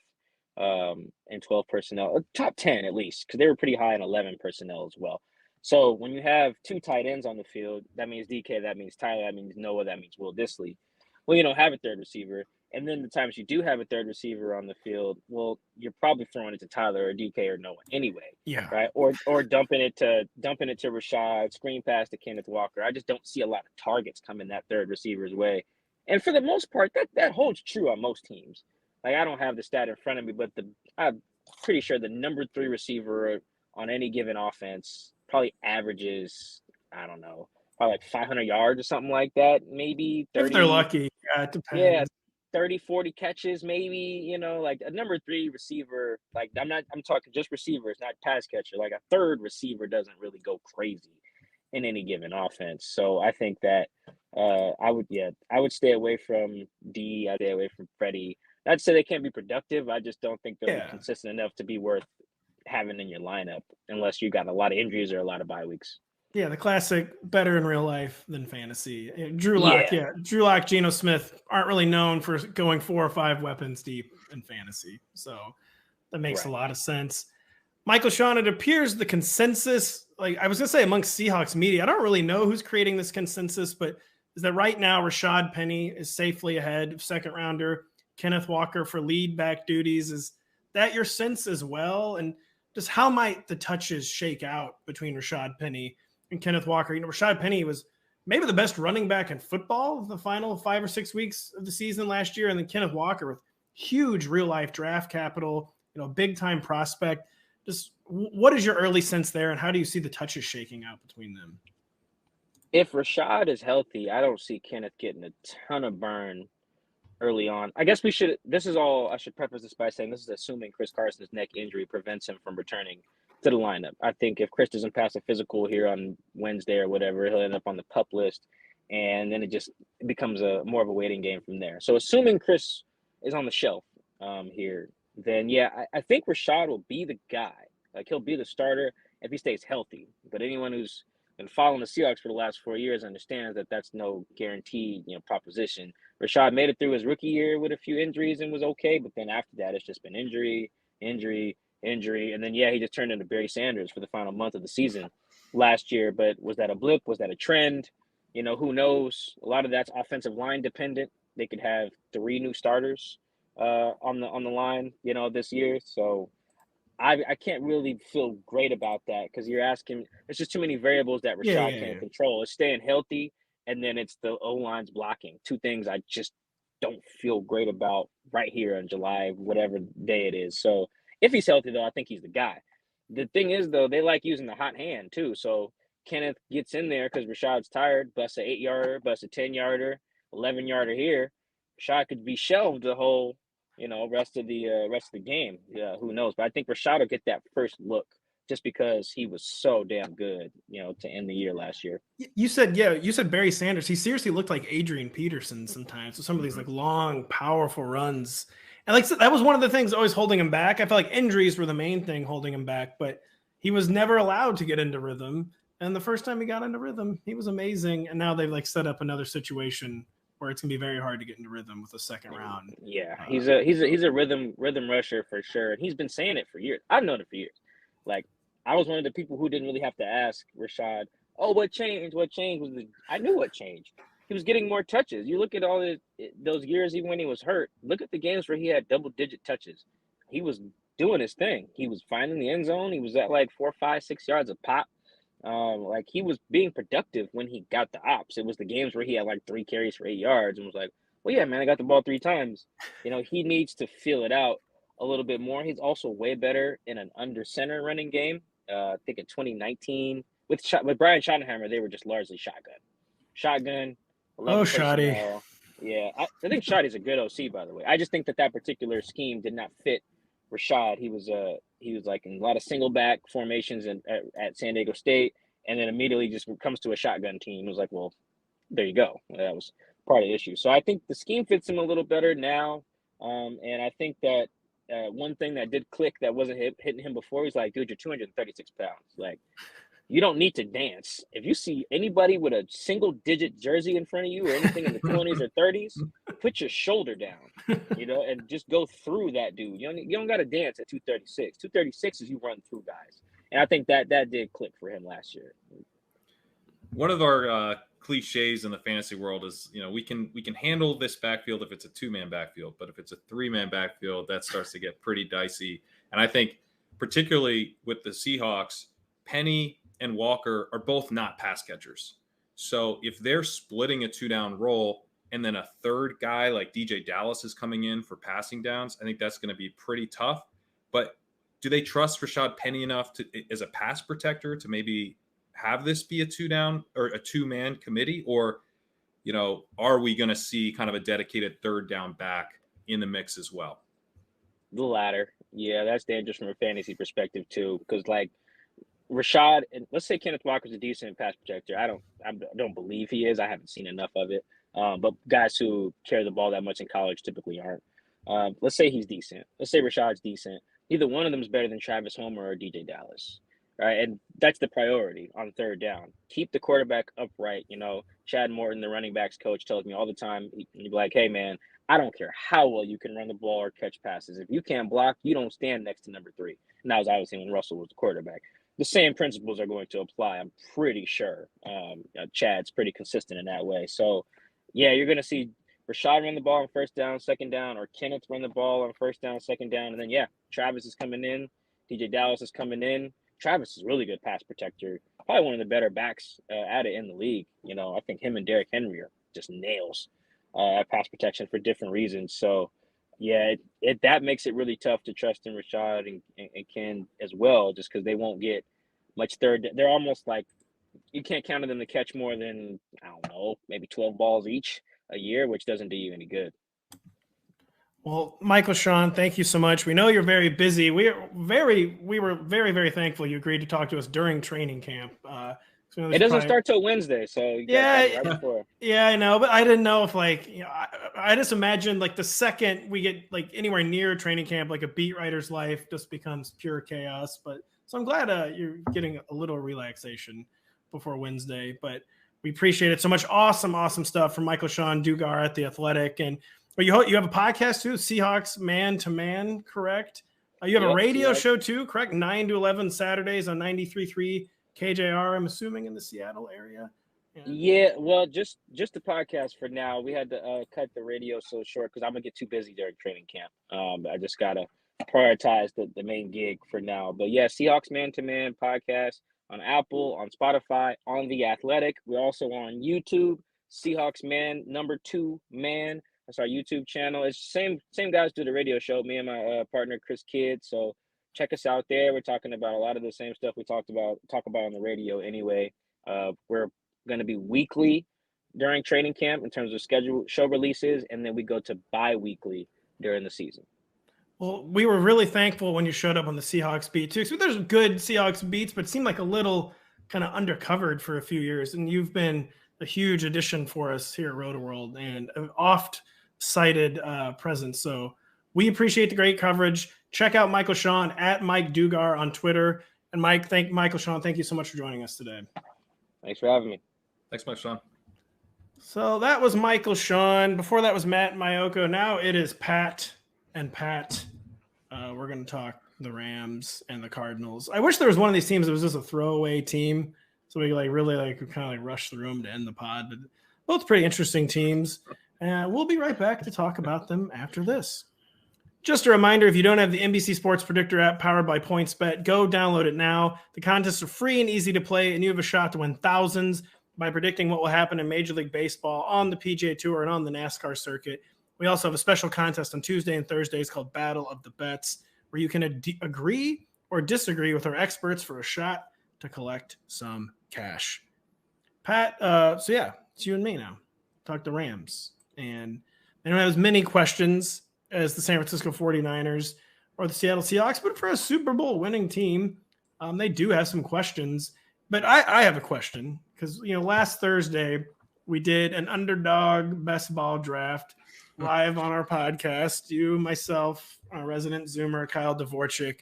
Speaker 4: And 12 personnel, top 10 at least, because they were pretty high in 11 personnel as well. So when you have 2 tight ends on the field, that means DK, that means Tyler, that means Noah, that means Will Dissly. Well, you don't have a 3rd receiver. And then the times you do have a 3rd receiver on the field, well, you're probably throwing it to Tyler or DK or Noah anyway.
Speaker 1: Yeah.
Speaker 4: Right. Or dumping it to Rashad, screen pass to Kenneth Walker. I just don't see a lot of targets coming that 3rd receiver's way. And for the most part, that holds true on most teams. Like I don't have the stat in front of me, but I'm pretty sure the number 3 receiver on any given offense probably averages, I don't know, probably like 500 yards or something like that. Maybe 30.
Speaker 1: If they're lucky, yeah, it depends.
Speaker 4: Yeah, 30, 40 catches, maybe. Like a number 3 receiver. Like I'm talking just receivers, not pass catcher. Like a 3rd receiver doesn't really go crazy in any given offense. So I think that I would stay away from D. I'd stay away from Freddie. Not to say they can't be productive. I just don't think they'll be consistent enough to be worth having in your lineup unless you got a lot of injuries or a lot of bye weeks.
Speaker 1: Yeah, the classic better in real life than fantasy. Drew Lock, Drew Lock, Geno Smith aren't really known for going 4 or 5 weapons deep in fantasy. So that makes a lot of sense. Michael-Shawn, it appears the consensus, like I was going to say amongst Seahawks media, I don't really know who's creating this consensus, but is that right now Rashad Penny is safely ahead of 2nd rounder Kenneth Walker for lead back duties. Is that your sense as well? And just how might the touches shake out between Rashad Penny and Kenneth Walker? Rashad Penny was maybe the best running back in football the final 5 or 6 weeks of the season last year. And then Kenneth Walker with huge real life draft capital, big time prospect. Just what is your early sense there? And how do you see the touches shaking out between them?
Speaker 4: If Rashad is healthy, I don't see Kenneth getting a ton of burn early on. I guess I should preface this by saying this is assuming Chris Carson's neck injury prevents him from returning to the lineup. I think if Chris doesn't pass a physical here on Wednesday or whatever, he'll end up on the PUP list. And then it becomes more of a waiting game from there. So assuming Chris is on the shelf here, then I think Rashad will be the guy. Like he'll be the starter if he stays healthy. But anyone who's been following the Seahawks for the last 4 years understands that that's no guaranteed, proposition. Rashad made it through his rookie year with a few injuries and was okay, but then after that, it's just been injury, and then he just turned into Barry Sanders for the final month of the season last year. But was that a blip? Was that a trend? Who knows? A lot of that's offensive line dependent. They could have 3 new starters on the line, this year. So I can't really feel great about that because you're asking. There's just too many variables that Rashad can't control. It's staying healthy, and then it's the O-line's blocking. Two things I just don't feel great about right here in July, whatever day it is. So if he's healthy, though, I think he's the guy. The thing is, though, they like using the hot hand, too. So Kenneth gets in there because Rashad's tired, busts an 8-yarder, busts a 10-yarder, 11-yarder here. Rashad could be shelved the whole rest of the game. Yeah, who knows? But I think Rashad will get that first look just because he was so damn good, to end the year last year.
Speaker 1: You said Barry Sanders. He seriously looked like Adrian Peterson sometimes. So some of these like long, powerful runs. And like that was one of the things always holding him back. I felt like injuries were the main thing holding him back, but he was never allowed to get into rhythm. And the first time he got into rhythm, he was amazing. And now they've like set up another situation where it's gonna be very hard to get into rhythm with a second round.
Speaker 4: Yeah, he's a rhythm rusher for sure, and he's been saying it for years. I've known it for years. Like I was one of the people who didn't really have to ask Rashad, "Oh, what changed? What changed?" I knew what changed. He was getting more touches. You look at all those years, even when he was hurt. Look at the games where he had double-digit touches. He was doing his thing. He was finding the end zone. He was at like 4, 5, 6 yards a pop. Like he was being productive when he got the ops. It was the games where he had like 3 carries for 8 yards and was like, well, yeah, man, I got the ball 3 times. He needs to feel it out a little bit more. He's also way better in an under center running game. I think in 2019 with Brian Schottenheimer, they were just largely shotgun.
Speaker 1: Oh, Shotty.
Speaker 4: Yeah, I think Shotty's a good OC, by the way. I just think that particular scheme did not fit Rashad. He was like in a lot of single back formations at San Diego State, and then immediately just comes to a shotgun team. It was like, well, there you go. That was part of the issue. So I think the scheme fits him a little better now, and I think that one thing that did click that wasn't hitting him before, he's like, dude, you're 236 pounds. Like, you don't need to dance. If you see anybody with a single-digit jersey in front of you or anything in the 20s or 30s, put your shoulder down, and just go through that dude. You don't got to dance at 236. 236 is you run through guys. And I think that did click for him last year.
Speaker 3: One of our cliches in the fantasy world is, we can handle this backfield if it's a 2-man backfield, but if it's a 3-man backfield, that starts to get pretty dicey. And I think particularly with the Seahawks, Penny and Walker are both not pass catchers. So if they're splitting a 2-down role and then a third guy like DJ Dallas is coming in for passing downs, I think that's going to be pretty tough. But do they trust Rashad Penny enough as a pass protector to maybe have this be a 2-down or a 2-man committee? Or, are we going to see kind of a dedicated 3rd down back in the mix as well?
Speaker 4: The latter. Yeah, that's dangerous from a fantasy perspective too, because like Rashad, and let's say Kenneth Walker's a decent pass protector. I don't believe he is. I haven't seen enough of it. But guys who carry the ball that much in college typically aren't. Let's say he's decent. Let's say Rashad's decent. Neither one of them is better than Travis Homer or DJ Dallas, right? And that's the priority on 3rd down. Keep the quarterback upright. Chad Morton, the running backs coach, tells me all the time. He'd be like, "Hey, man, I don't care how well you can run the ball or catch passes. If you can't block, you don't stand next to number 3." And that was obviously when Russell was the quarterback. The same principles are going to apply, I'm pretty sure. Chad's pretty consistent in that way. So, yeah, you're going to see Rashad run the ball on 1st down, 2nd down, or Kenneth run the ball on 1st down, 2nd down. And then, yeah, Travis is coming in. DJ Dallas is coming in. Travis is a really good pass protector. Probably one of the better backs at it in the league. I think him and Derrick Henry are just nails at pass protection for different reasons. So, yeah, that makes it really tough to trust in Rashad and Ken as well, just because they won't get much third. They're almost like you can't count on them to catch more than, I don't know, maybe 12 balls each a year, which doesn't do you any good.
Speaker 1: Well, Michael-Shawn, thank you so much. We know you're very busy. We were very, very thankful you agreed to talk to us during training camp.
Speaker 4: It doesn't start till Wednesday, so you
Speaker 1: right before. Yeah, I know, but I didn't know if I just imagined like the second we get like anywhere near training camp, like a beat writer's life just becomes pure chaos. But so I'm glad you're getting a little relaxation before Wednesday. But we appreciate it so much. Awesome stuff from Michael-Shawn Dugar at The Athletic, and you have a podcast too, Seahawks Man to Man, correct? You have a radio show too, correct? 9 to 11 Saturdays on 93.3. KJR, I'm assuming in the Seattle area.
Speaker 4: Yeah, well, just the podcast for now. We had to cut the radio so short because I'm gonna get too busy during training camp. I just gotta prioritize the main gig for now. But yeah, Seahawks Man to Man podcast on Apple, on Spotify, on The Athletic. We're also on YouTube. Seahawks Man #2 Man. That's our YouTube channel. It's same guys do the radio show. Me and my partner Chris Kidd. So check us out there. We're talking about a lot of the same stuff we talk about on the radio anyway. We're going to be weekly during training camp in terms of schedule show releases, and then we go to bi-weekly during the season.
Speaker 1: Well, we were really thankful when you showed up on the Seahawks beat too. So there's good Seahawks beats, but it seemed like a little kind of undercovered for a few years. And you've been a huge addition for us here at Roto-World and an oft-cited presence. So we appreciate the great coverage. Check out Michael-Shawn at Mike Dugar on Twitter. And Michael-Shawn, thank you so much for joining us today.
Speaker 4: Thanks for having me.
Speaker 3: Thanks, Mike-Shawn.
Speaker 1: So that was Michael-Shawn. Before that was Matt Maiocco. Now it is Pat and Pat. We're going to talk the Rams and the Cardinals. I wish there was one of these teams that was just a throwaway team, so we could kind of rush through them to end the pod. But both pretty interesting teams, and we'll be right back to talk about them after this. Just a reminder, if you don't have the NBC Sports Predictor app powered by PointsBet, go download it now. The contests are free and easy to play, and you have a shot to win thousands by predicting what will happen in Major League Baseball, on the PGA Tour, and on the NASCAR circuit. We also have a special contest on Tuesday and Thursdays called Battle of the Bets, where you can agree or disagree with our experts for a shot to collect some cash. Pat, it's you and me now. Talk the Rams. And they don't have as many questions as the San Francisco 49ers or the Seattle Seahawks, but for a Super Bowl winning team, they do have some questions. But I have a question because, last Thursday we did an underdog best ball draft live on our podcast. You, myself, our resident Zoomer, Kyle Dvorchik,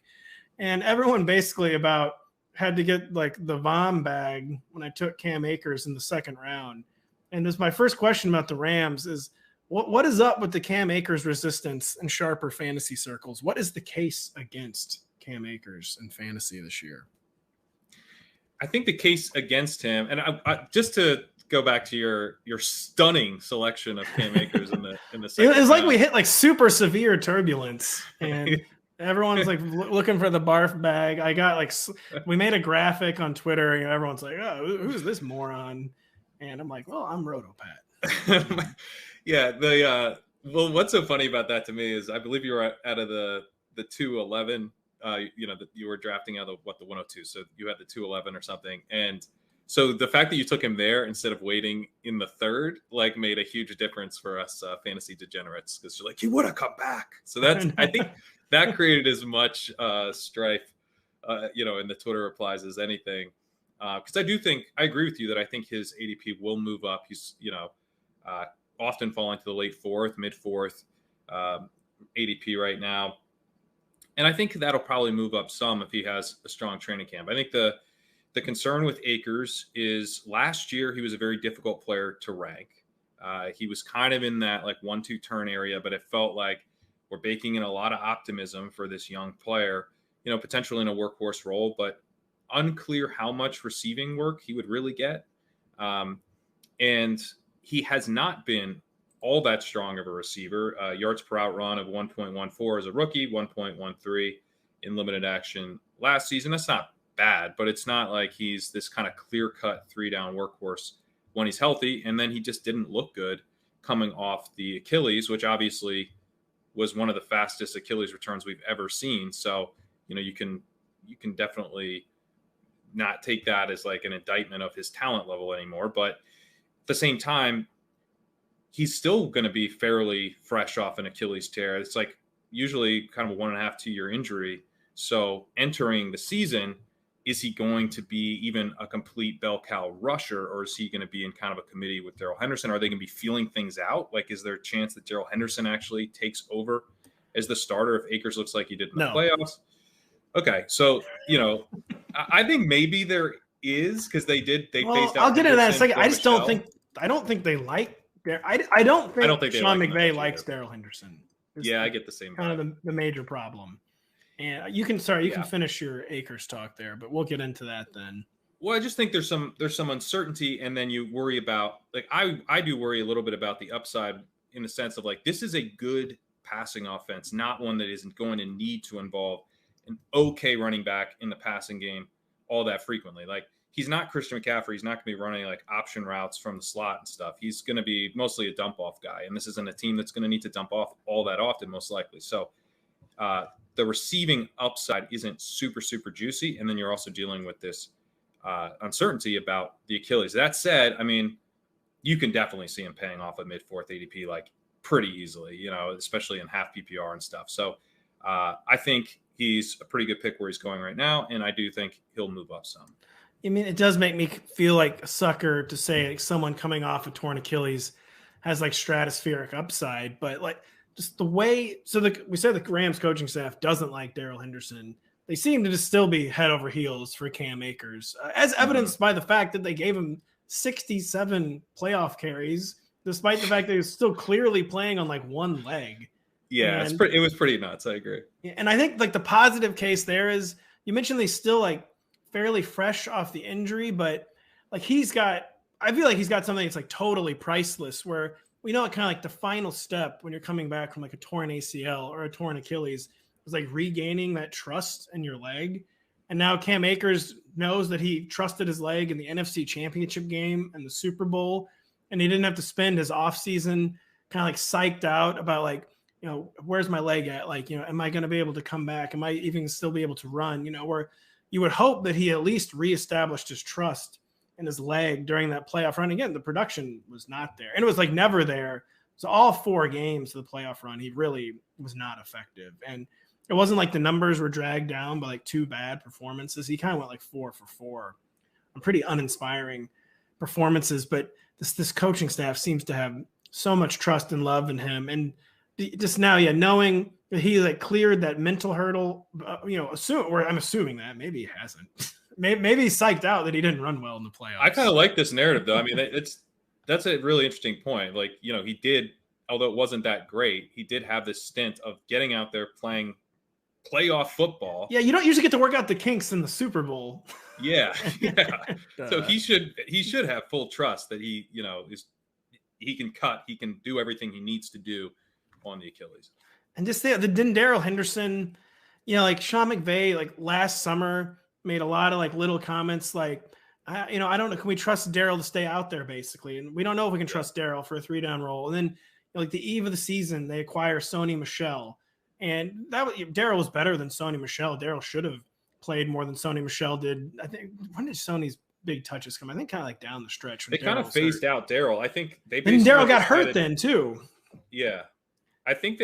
Speaker 1: and everyone basically about had to get like the Vom bag when I took Cam Akers in the second round. And this my first question about the Rams is, what is up with the Cam Akers resistance in sharper fantasy circles? What is the case against Cam Akers in fantasy this year?
Speaker 3: I think the case against him, and I just to go back to your stunning selection of Cam Akers in the second
Speaker 1: it was like
Speaker 3: round.
Speaker 1: we hit like super severe turbulence, and everyone's like looking for the barf bag. I got we made a graphic on Twitter, and everyone's like, "Oh, who's this moron?" And I'm like, "Well, I'm RotoPat."
Speaker 3: Yeah, well, what's so funny about that to me is I believe you were out of the 211. That you were drafting out of the 102, so you had the 211 or something, and so the fact that you took him there instead of waiting in the third made a huge difference for us fantasy degenerates, because you're like, he would have come back. So that's I think that created as much strife in the Twitter replies as anything, because I agree with you that I think his ADP will move up. He's often falling to the late fourth, mid fourth ADP right now. And I think that'll probably move up some if he has a strong training camp. I think the concern with Akers is last year he was a very difficult player to rank. He was kind of in that 1-2 turn area, but it felt like we're baking in a lot of optimism for this young player, potentially in a workhorse role, but unclear how much receiving work he would really get. And he has not been all that strong of a receiver. Yards per out run of 1.14 as a rookie, 1.13 in limited action last season. That's not bad, but it's not like he's this kind of clear-cut 3-down workhorse when he's healthy. And then he just didn't look good coming off the Achilles, which obviously was one of the fastest Achilles returns we've ever seen. So, you can definitely not take that as an indictment of his talent level anymore. But at the same time, he's still going to be fairly fresh off an Achilles tear. It's usually kind of a 1.5-2 year injury. So entering the season, is he going to be even a complete bell cow rusher, or is he going to be in kind of a committee with Darrell Henderson? Are they going to be feeling things out? Is there a chance that Darrell Henderson actually takes over as the starter if Akers looks like he did in the playoffs? Okay. So, I think maybe there is, because they phased out.
Speaker 1: I'll get into that in a second. I don't think they like I don't think Sean McVay likes Darrell Henderson.
Speaker 3: Yeah, I get the same.
Speaker 1: Kind of the major problem. And you can finish your Akers talk there, but we'll get into that then.
Speaker 3: Well, I just think there's some uncertainty, and then you worry about, like, I do worry a little bit about the upside in the sense of, like, this is a good passing offense, not one that isn't going to need to involve an okay running back in the passing game all that frequently. Like, he's not Christian McCaffrey. He's not going to be running like option routes from the slot and stuff. He's going to be mostly a dump off guy. And this isn't a team that's going to need to dump off all that often, most likely. So the receiving upside isn't super, super juicy. And then you're also dealing with this uncertainty about the Achilles. That said, I mean, you can definitely see him paying off a mid-fourth ADP like pretty easily, you know, especially in half PPR and stuff. So I think he's a pretty good pick where he's going right now. And I do think he'll move up some.
Speaker 1: I mean, it does make me feel like a sucker to say like someone coming off a torn Achilles has like stratospheric upside, but like just the way, we said the Rams coaching staff doesn't like Darrell Henderson. They seem to just still be head over heels for Cam Akers, as evidenced by the fact that they gave him 67 playoff carries, despite the fact that he was still clearly playing on like one leg.
Speaker 3: Yeah, it was pretty nuts. I agree.
Speaker 1: And I think like the positive case there is, you mentioned they still like fairly fresh off the injury, but like I feel like he's got something that's like totally priceless, where we know it kind of like the final step when you're coming back from like a torn ACL or a torn Achilles is like regaining that trust in your leg. And now Cam Akers knows that he trusted his leg in the NFC Championship game and the Super Bowl, and he didn't have to spend his offseason kind of like psyched out about like, you know, where's my leg at? Like, you know, am I going to be able to come back? Am I even still be able to run? You know, where you would hope that he at least reestablished his trust in his leg during that playoff run. Again, the production was not there, and it was like never there. So all 4 games of the playoff run, he really was not effective. And it wasn't like the numbers were dragged down by like 2 bad performances. He kind of went like 4 for 4 on pretty uninspiring performances. But this coaching staff seems to have so much trust and love in him. And just now, knowing that he like cleared that mental hurdle, I'm assuming that maybe he hasn't. Maybe he's psyched out that he didn't run well in the playoffs.
Speaker 3: I kind of like this narrative, though. I mean, that's a really interesting point. Like, you know, he did, although it wasn't that great, he did have this stint of getting out there playing playoff football.
Speaker 1: Yeah, you don't usually get to work out the kinks in the Super Bowl.
Speaker 3: Yeah. So he should have full trust that he can do everything he needs to do on the Achilles. And
Speaker 1: just didn't Darrell Henderson, like Sean McVay, like last summer made a lot of like little comments like, I don't know, can we trust Darrell to stay out there basically? And we don't know if we can trust Darrell for a 3-down role. And then like the eve of the season, they acquire Sony Michel. And Darrell was better than Sony Michel. Darrell should have played more than Sony Michel did. I think, when did Sony's big touches come? I think kind of like down the stretch.
Speaker 3: They kind of phased out Darrell. I think they
Speaker 1: and Darrell got hurt then too.
Speaker 3: Yeah. I think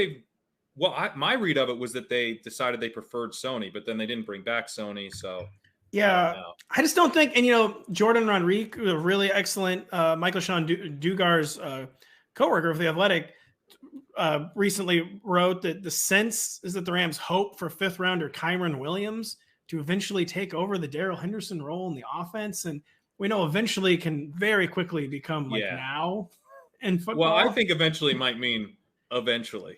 Speaker 3: my read of it was that they decided they preferred Sony, but then they didn't bring back Sony. So
Speaker 1: yeah, I just don't think. And Jordan Rodrigue, a really excellent Michael-Shawn Dugar's coworker of The Athletic, recently wrote that the sense is that the Rams hope for 5th rounder Kyren Williams to eventually take over the Darrell Henderson role in the offense, and we know eventually can very quickly become now in football.
Speaker 3: Well, I think eventually might mean eventually.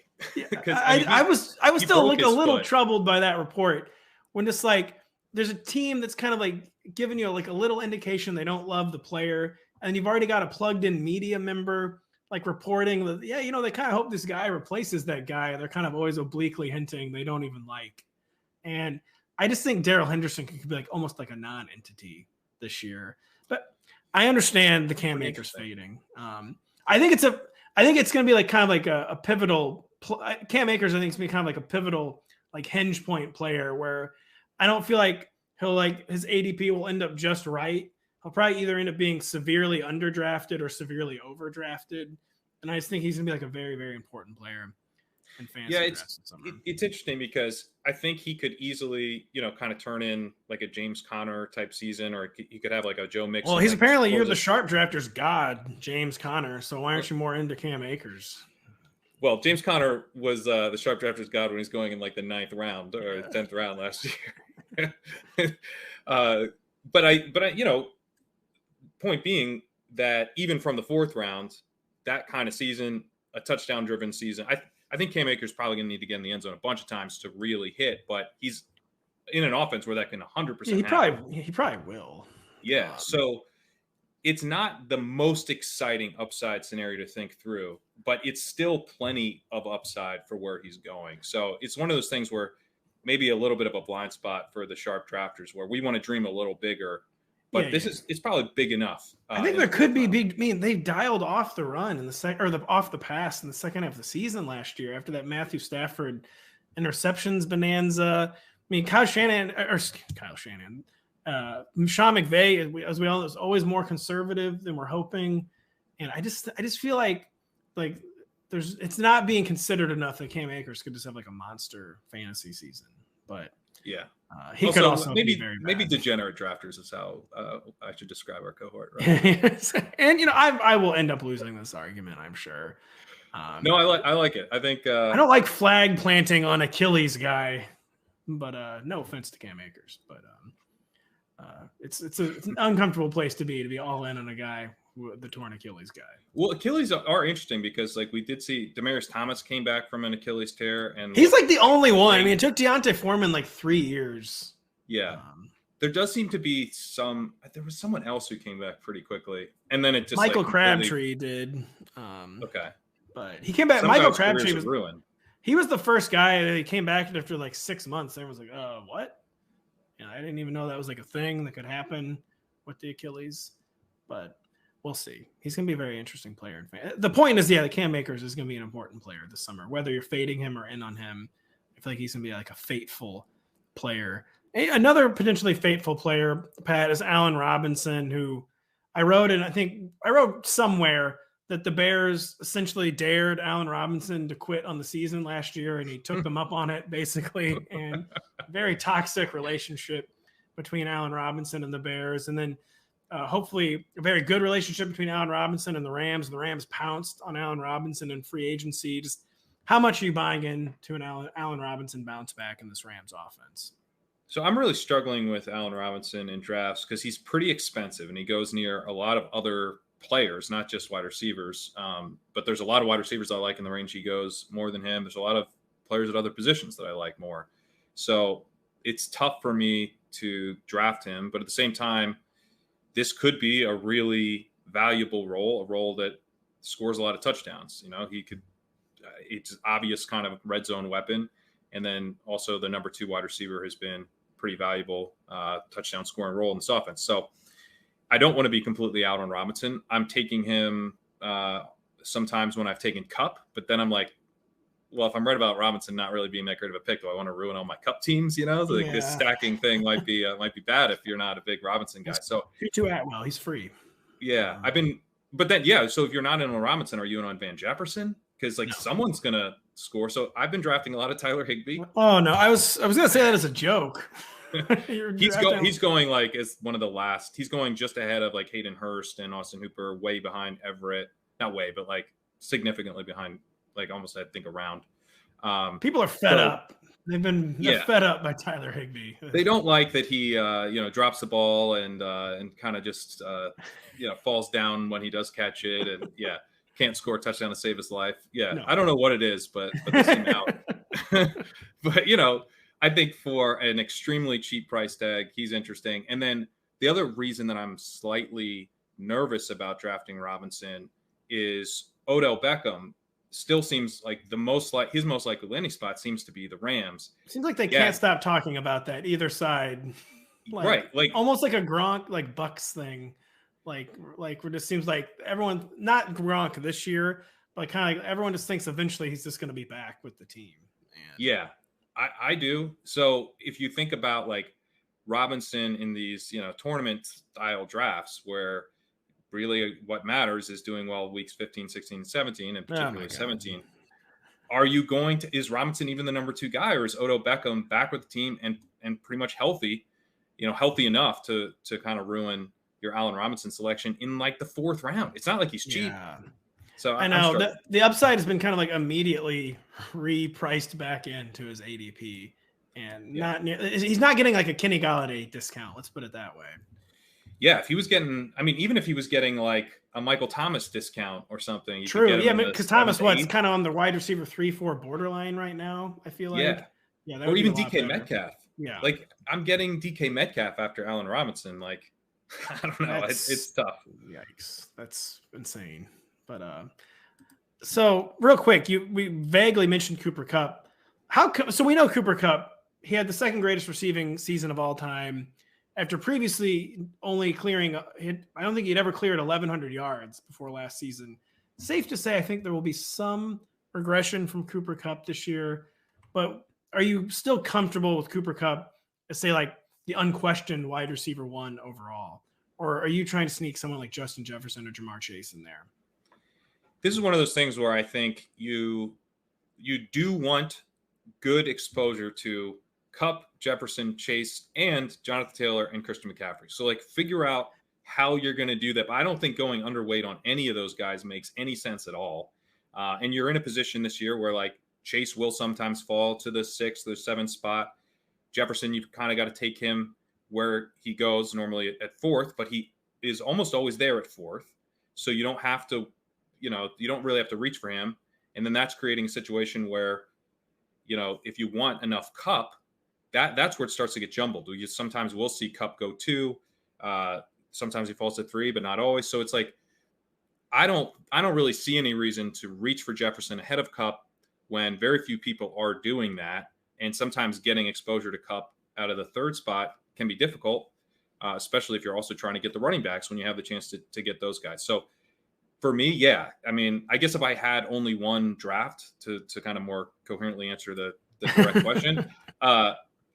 Speaker 1: Because I was still like a little troubled by that report when it's like there's a team that's kind of like giving you like a little indication they don't love the player, and you've already got a plugged in media member like reporting that, they kind of hope this guy replaces that guy. They're kind of always obliquely hinting they don't even like. And I just think Darrell Henderson could be like almost like a non-entity this year. But I understand the Cam Akers fading. I think it's going to be like kind of like a pivotal Cam Akers. I think it's going to be kind of like a pivotal like hinge point player where I don't feel like he'll like his ADP will end up just right. He'll probably either end up being severely underdrafted or severely overdrafted. And I just think he's going to be like a very, very important player in fantasy.
Speaker 3: Yeah, it's interesting because I think he could easily, kind of turn in like a James Conner type season, or he could have like a Joe Mixon.
Speaker 1: Well, he's apparently you're the sharp drafters god, James Conner. So why aren't you more into Cam Akers?
Speaker 3: Well, James Conner was the sharp drafters god when he's going in like the 9th round or 10th round last year. But I point being that even from the 4th round, that kind of season, a touchdown driven season, I think Cam Akers probably going to need to get in the end zone a bunch of times to really hit, but he's in an offense where that can 100%
Speaker 1: he probably will.
Speaker 3: Yeah. So it's not the most exciting upside scenario to think through, but it's still plenty of upside for where he's going. So it's one of those things where maybe a little bit of a blind spot for the sharp drafters where we want to dream a little bigger, but it's probably big enough.
Speaker 1: I think there could be big. I mean, they dialed off the run in the second, or off the pass in the second half of the season last year after that Matthew Stafford interceptions bonanza. I mean, Sean McVay, as we all know, is always more conservative than we're hoping, and I just feel like it's not being considered enough that Cam Akers could just have like a monster fantasy season, but
Speaker 3: yeah,
Speaker 1: he could also
Speaker 3: maybe
Speaker 1: be very bad.
Speaker 3: Maybe degenerate drafters is how I should describe our cohort. Right?
Speaker 1: And I will end up losing this argument, I'm sure.
Speaker 3: No, I like it. I think
Speaker 1: I don't like flag planting on Achilles guy, but no offense to Cam Akers, but it's an uncomfortable place to be all in on a guy with the torn Achilles guy.
Speaker 3: Well, Achilles are interesting because like we did see Demaryius Thomas came back from an Achilles tear, and
Speaker 1: he's like the only one. I mean, it took Deontay Foreman like 3 years.
Speaker 3: Yeah. There does seem to be there was someone else who came back pretty quickly, and then it just
Speaker 1: Michael Crabtree did.
Speaker 3: Okay.
Speaker 1: But he came back. Michael Crabtree was
Speaker 3: ruined.
Speaker 1: He was the first guy that came back after like 6 months. Everyone was like, what? I didn't even know that was like a thing that could happen with the Achilles. But we'll see. He's going to be a very interesting player. The point is, that Cam Akers is going to be an important player this summer. Whether you're fading him or in on him, I feel like he's going to be like a fateful player. Another potentially fateful player, Pat, is Allen Robinson, who I wrote somewhere that the Bears essentially dared Allen Robinson to quit on the season last year, and he took them up on it, basically. And very toxic relationship between Allen Robinson and the Bears. And then hopefully a very good relationship between Allen Robinson and the Rams. The Rams pounced on Allen Robinson in free agency. Just how much are you buying into an Allen Robinson bounce back in this Rams offense?
Speaker 3: So I'm really struggling with Allen Robinson in drafts because he's pretty expensive and he goes near a lot of other players, not just wide receivers. But there's a lot of wide receivers I like in the range he goes more than him. There's a lot of players at other positions that I like more. So it's tough for me to draft him. But at the same time, this could be a really valuable role, a role that scores a lot of touchdowns. It's an obvious kind of red zone weapon. And then also the number 2 wide receiver has been pretty valuable touchdown scoring role in this offense. So I don't want to be completely out on Robinson. I'm taking him sometimes when I've taken Kupp, but then I'm like, well, if I'm right about Robinson not really being that great of a pick, do I want to ruin all my Kupp teams? This stacking thing might be bad if you're not a big Robinson guy. So
Speaker 1: you're too Atwell, he's free.
Speaker 3: Yeah, so if you're not in on Robinson, are you in on Van Jefferson? Because someone's gonna score. So I've been drafting a lot of Tyler Higbee.
Speaker 1: Oh no, I was gonna say that as a joke.
Speaker 3: He's going like as one of the last. He's going just ahead of like Hayden Hurst and Austin Hooper, way behind Everett. Not way, but like significantly behind. Like almost I think around.
Speaker 1: People are fed up. They're fed up by Tyler Higbee.
Speaker 3: They don't like that he drops the ball and kind of just falls down when he does catch it and can't score a touchdown to save his life. No. I don't know what it is, but they seem out. But I think for an extremely cheap price tag, he's interesting. And then the other reason that I'm slightly nervous about drafting Robinson is Odell Beckham still seems like his most likely landing spot seems to be the Rams.
Speaker 1: Seems like they can't stop talking about that either side.
Speaker 3: Right. Like
Speaker 1: almost like a Gronk, like Bucks thing. Like it just seems like everyone, not Gronk this year, but kind of like everyone just thinks eventually he's just going to be back with the team.
Speaker 3: Yeah, I do. So if you think about like Robinson in these, tournament style drafts where really what matters is doing well weeks 15, 16, 17, and particularly 17. Is Robinson even the number 2 guy, or is Odell Beckham back with the team and pretty much healthy, healthy enough to kind of ruin your Allen Robinson selection in like the 4th round? It's not like he's cheap.
Speaker 1: Yeah.
Speaker 3: So
Speaker 1: I know the upside has been kind of like immediately repriced back into his ADP, and he's not getting like a Kenny Golladay discount. Let's put it that way.
Speaker 3: Yeah, if he was getting, even if he was getting like a Michael Thomas discount or something.
Speaker 1: True, yeah, because Thomas, kind of on the wide receiver 3-4 borderline right now, I feel like.
Speaker 3: Yeah, or even DK Metcalf.
Speaker 1: Yeah.
Speaker 3: Like, I'm getting DK Metcalf after Allen Robinson. Like, I don't know. It's tough.
Speaker 1: Yikes. That's insane. But so real quick, we vaguely mentioned Cooper Kupp. So we know Cooper Kupp, he had the second greatest receiving season of all time after previously only clearing, I don't think he'd ever cleared 1,100 yards before last season. Safe to say, I think there will be some regression from Cooper Kupp this year, but are you still comfortable with Cooper Kupp as, say, like the unquestioned wide receiver one overall? Or are you trying to sneak someone like Justin Jefferson or Jamar Chase in there?
Speaker 3: This is one of those things where I think you do want good exposure to Kupp, Jefferson, Chase, and Jonathan Taylor and Christian McCaffrey. So like figure out how you're going to do that. But I don't think going underweight on any of those guys makes any sense at all. And you're in a position this year where like Chase will sometimes fall to the 6th or 7th spot. Jefferson, you've kind of got to take him where he goes normally at 4th, but he is almost always there at 4th. So you don't have to, you don't really have to reach for him. And then that's creating a situation where, if you want enough Kupp, that's where it starts to get jumbled. Sometimes we'll see Kupp go 2. Sometimes he falls to 3, but not always. So it's like, I don't really see any reason to reach for Jefferson ahead of Kupp when very few people are doing that. And sometimes getting exposure to Kupp out of the 3rd spot can be difficult, especially if you're also trying to get the running backs when you have the chance to get those guys. So for me, yeah. I mean, I guess if I had only one draft to kind of more coherently answer the direct question,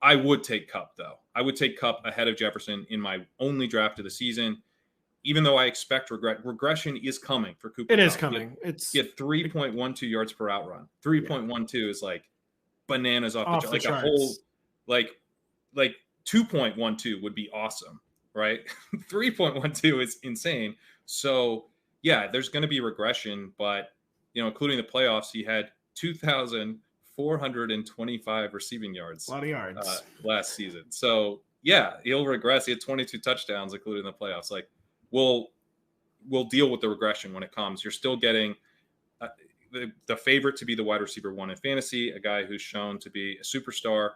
Speaker 3: I would take Kupp, though. I would take Kupp ahead of Jefferson in my only draft of the season, even though I expect regression is coming for Cooper.
Speaker 1: It is coming.
Speaker 3: It's 3.12 yards per out run. 3.12 is like bananas off the charts. A whole like 2.12 would be awesome, right? 3.12 is insane. So yeah, there's going to be regression, but including the playoffs, he had 2,425 receiving yards.
Speaker 1: A lot of yards
Speaker 3: last season. So yeah, he'll regress. He had 22 touchdowns, including the playoffs. Like we'll deal with the regression when it comes. You're still getting the favorite to be the wide receiver one in fantasy, a guy who's shown to be a superstar,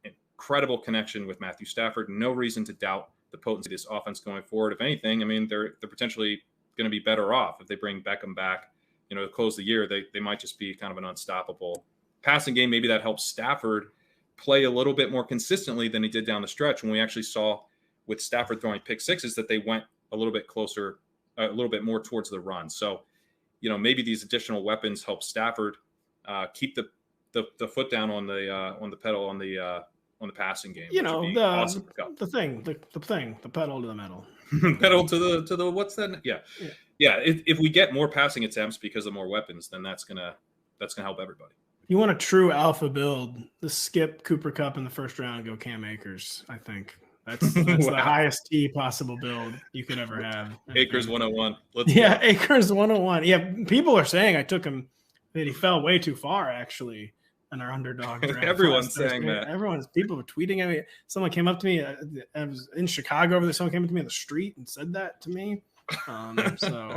Speaker 3: incredible connection with Matthew Stafford. No reason to doubt the potency of this offense going forward. If anything, I mean, they're potentially going to be better off if they bring Beckham back, to close the year. They might just be kind of an unstoppable passing game. Maybe that helps Stafford play a little bit more consistently than he did down the stretch when we actually saw with Stafford throwing pick sixes that they went a little bit closer, a little bit more towards the run. So, maybe these additional weapons help Stafford keep the foot down on the pedal on the passing game.
Speaker 1: The pedal to the metal.
Speaker 3: Pedal to the what's that? Yeah. If we get more passing attempts because of more weapons, then that's gonna help everybody.
Speaker 1: You want a true alpha build? The skip Cooper Kupp in the first round and go Cam Akers. I think that's wow. The highest T possible build you could ever have.
Speaker 3: Akers 101.
Speaker 1: Akers 101. Yeah, people are saying I took him that he fell way too far actually. In our underdog draft.
Speaker 3: Everyone's saying that.
Speaker 1: People were tweeting at me. Someone came up to me. I was in Chicago over there. Someone came up to me on the street and said that to me. So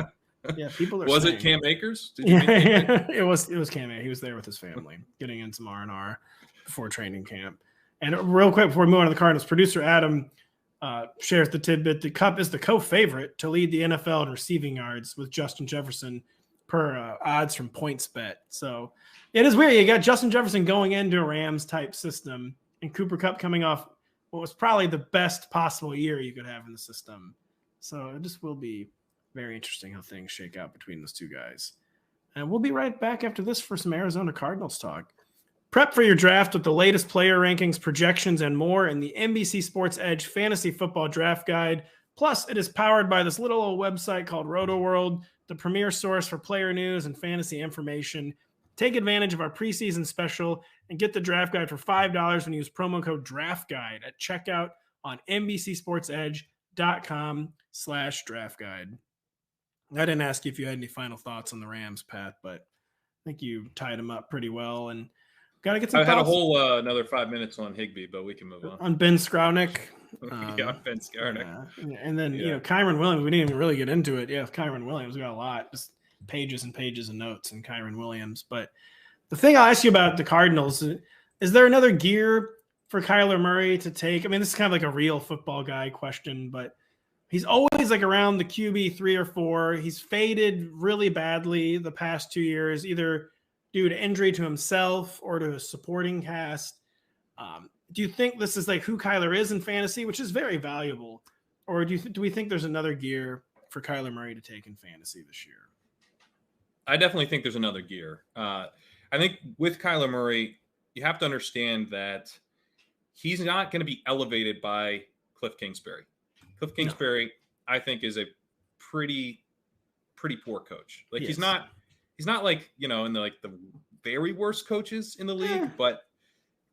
Speaker 1: yeah, people are.
Speaker 3: Was
Speaker 1: saying,
Speaker 3: it Cam Akers?
Speaker 1: It was Cam Akers. He was there with his family, getting in some R&R before training camp. And real quick before we move on to the Cardinals, producer Adam shares the tidbit that Kupp is the co-favorite to lead the NFL in receiving yards with Justin Jefferson per odds from PointsBet. So. It is weird. You got Justin Jefferson going into a Rams type system and Cooper Kupp coming off what was probably the best possible year you could have in the system. So it just will be very interesting how things shake out between those two guys. And we'll be right back after this for some Arizona Cardinals talk. Prep for your draft with the latest player rankings, projections, and more in the NBC Sports EDGE Fantasy Football Draft Guide. Plus, it is powered by this little old website called RotoWorld, the premier source for player news and fantasy information. Take advantage of our preseason special and get the draft guide for $5 when you use promo code DRAFTGUIDE at checkout on NBCSportsEdge.com/draft guide. I didn't ask you if you had any final thoughts on the Rams, Pat, but I think you tied them up pretty well. And got to get some
Speaker 3: I had a whole another 5 minutes on Higbee, but we can move on.
Speaker 1: On Ben Skowronek.
Speaker 3: Ben Skowronek.
Speaker 1: Yeah. And then, Kyren Williams, we didn't even really get into it. Yeah, Kyren Williams, we got a lot. Just pages and pages of notes in Kyren Williams. But the thing I'll ask you about the Cardinals, is there another gear for Kyler Murray to take? I mean, this is kind of like a real football guy question, but He's always like around the QB 3 or 4. He's faded really badly the past 2 years, either due to injury to himself or to a supporting cast. Do you think this is like who Kyler is in fantasy, which is very valuable, or do we think there's another gear for Kyler Murray to take in fantasy this year?
Speaker 3: I definitely think there's another gear. I think with Kyler Murray, you have to understand that he's not going to be elevated by Cliff Kingsbury. Cliff Kingsbury, no. I think, is a pretty poor coach. Like he's not like, in the very worst coaches in the league, but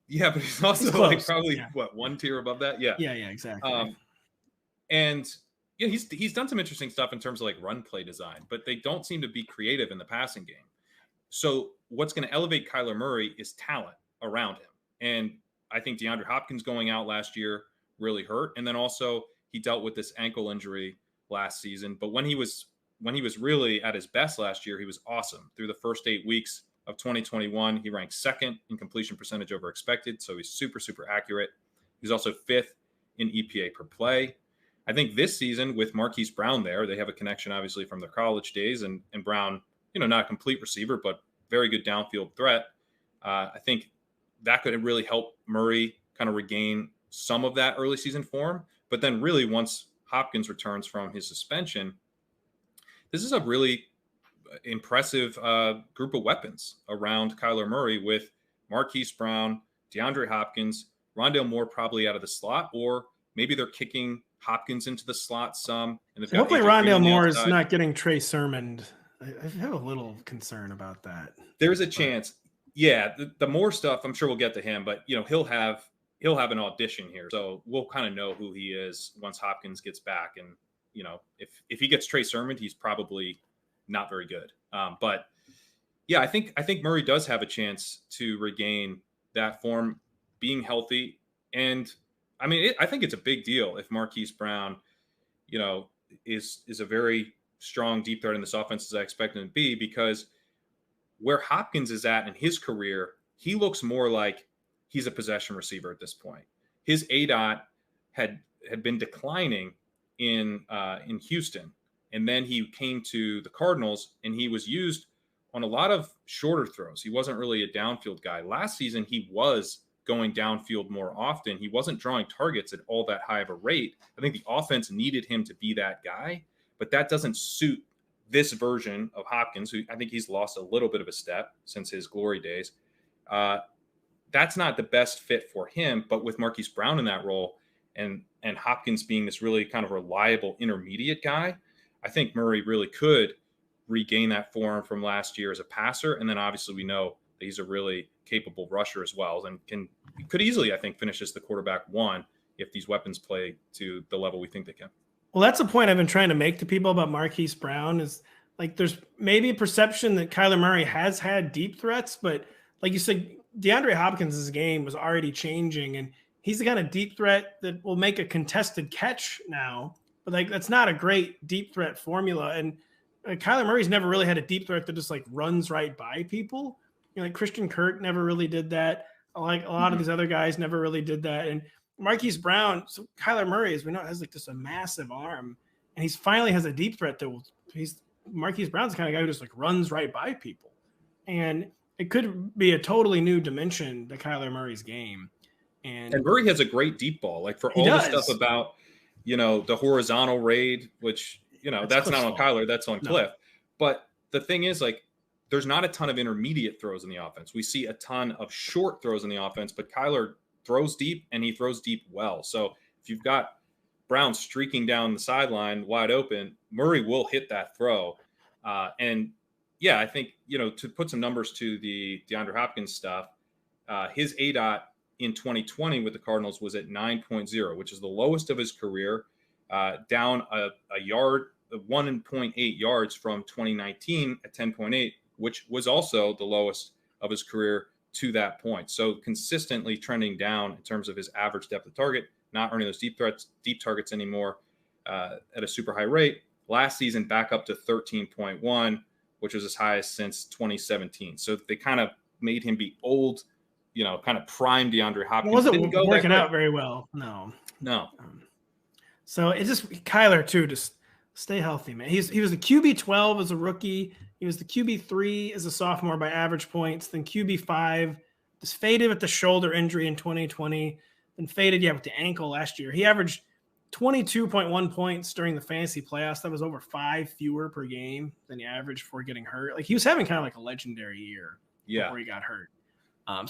Speaker 3: he's also like probably one tier above that. Yeah, exactly. And he's done some interesting stuff in terms of like run play design, but they don't seem to be creative in the passing game. So what's going to elevate Kyler Murray is talent around him. And I think DeAndre Hopkins going out last year really hurt. And then also he dealt with this ankle injury last season. But when he was really at his best last year, he was awesome. Through the first 8 weeks of 2021, he ranked second in completion percentage over expected. So he's super, super accurate. He's also 5th in EPA per play. I think this season with Marquise Brown there, they have a connection obviously from their college days, and Brown, not a complete receiver, but very good downfield threat. I think that could really help Murray kind of regain some of that early season form. But then really once Hopkins returns from his suspension, this is a really impressive group of weapons around Kyler Murray with Marquise Brown, DeAndre Hopkins, Rondale Moore probably out of the slot, or maybe they're kicking Hopkins into the slot some. And
Speaker 1: so hopefully Rondale Moore is not getting Trey Sermoned. I have a little concern about that.
Speaker 3: There's a chance. Yeah, the Moore stuff, I'm sure we'll get to him, but he'll have an audition here. So we'll kind of know who he is once Hopkins gets back. And, if he gets Trey Sermoned, he's probably not very good. But yeah, I think Murray does have a chance to regain that form, being healthy. And I mean, I think it's a big deal if Marquise Brown, is a very strong deep threat in this offense as I expect him to be, because where Hopkins is at in his career, he looks more like he's a possession receiver at this point. His ADOT had been declining in Houston, and then he came to the Cardinals and he was used on a lot of shorter throws. He wasn't really a downfield guy. Last season, he was going downfield more often. He wasn't drawing targets at all that high of a rate. I think the offense needed him to be that guy, but that doesn't suit this version of Hopkins, who I think he's lost a little bit of a step since his glory days. That's not the best fit for him, but with Marquise Brown in that role and Hopkins being this really kind of reliable intermediate guy, I think Murray really could regain that form from last year as a passer. And then obviously we know that he's a really capable rusher as well, and could easily, I think, finish as the quarterback one if these weapons play to the level we think they can.
Speaker 1: Well, that's a point I've been trying to make to people about Marquise Brown is like there's maybe a perception that Kyler Murray has had deep threats, but like you said, DeAndre Hopkins' game was already changing, and he's the kind of deep threat that will make a contested catch now, but like that's not a great deep threat formula. And Kyler Murray's never really had a deep threat that just like runs right by people. Like Christian Kirk never really did that. Like a lot of these other guys never really did that. And Marquise Brown, so Kyler Murray, as we know, has like just a massive arm, and he's finally has a deep threat that Marquise Brown's the kind of guy who just like runs right by people. And it could be a totally new dimension to Kyler Murray's game. And
Speaker 3: Murray has a great deep ball. Like for all the stuff about, the horizontal raid, which, that's not on Kyler, that's on Cliff. But the thing is, like, there's not a ton of intermediate throws in the offense. We see a ton of short throws in the offense, but Kyler throws deep, and he throws deep well. So if you've got Brown streaking down the sideline wide open, Murray will hit that throw. And yeah, I think, to put some numbers to the DeAndre Hopkins stuff, his ADOT in 2020 with the Cardinals was at 9.0, which is the lowest of his career, down a yard, 1.8 yards from 2019 at 10.8, which was also the lowest of his career to that point. So consistently trending down in terms of his average depth of target, not earning those deep targets anymore at a super high rate. Last season, back up to 13.1, which was his highest since 2017. So they kind of made him be old, kind of prime DeAndre Hopkins.
Speaker 1: It wasn't working out very well. No. So it's just Kyler too. Just stay healthy, man. He was the QB 12 as a rookie. He was the QB 3 as a sophomore by average points. Then QB 5, just faded with the shoulder injury in 2020. Then faded, with the ankle last year. He averaged 22.1 points during the fantasy playoffs. That was over 5 fewer per game than the average before getting hurt. Like he was having kind of like a legendary year before he got hurt.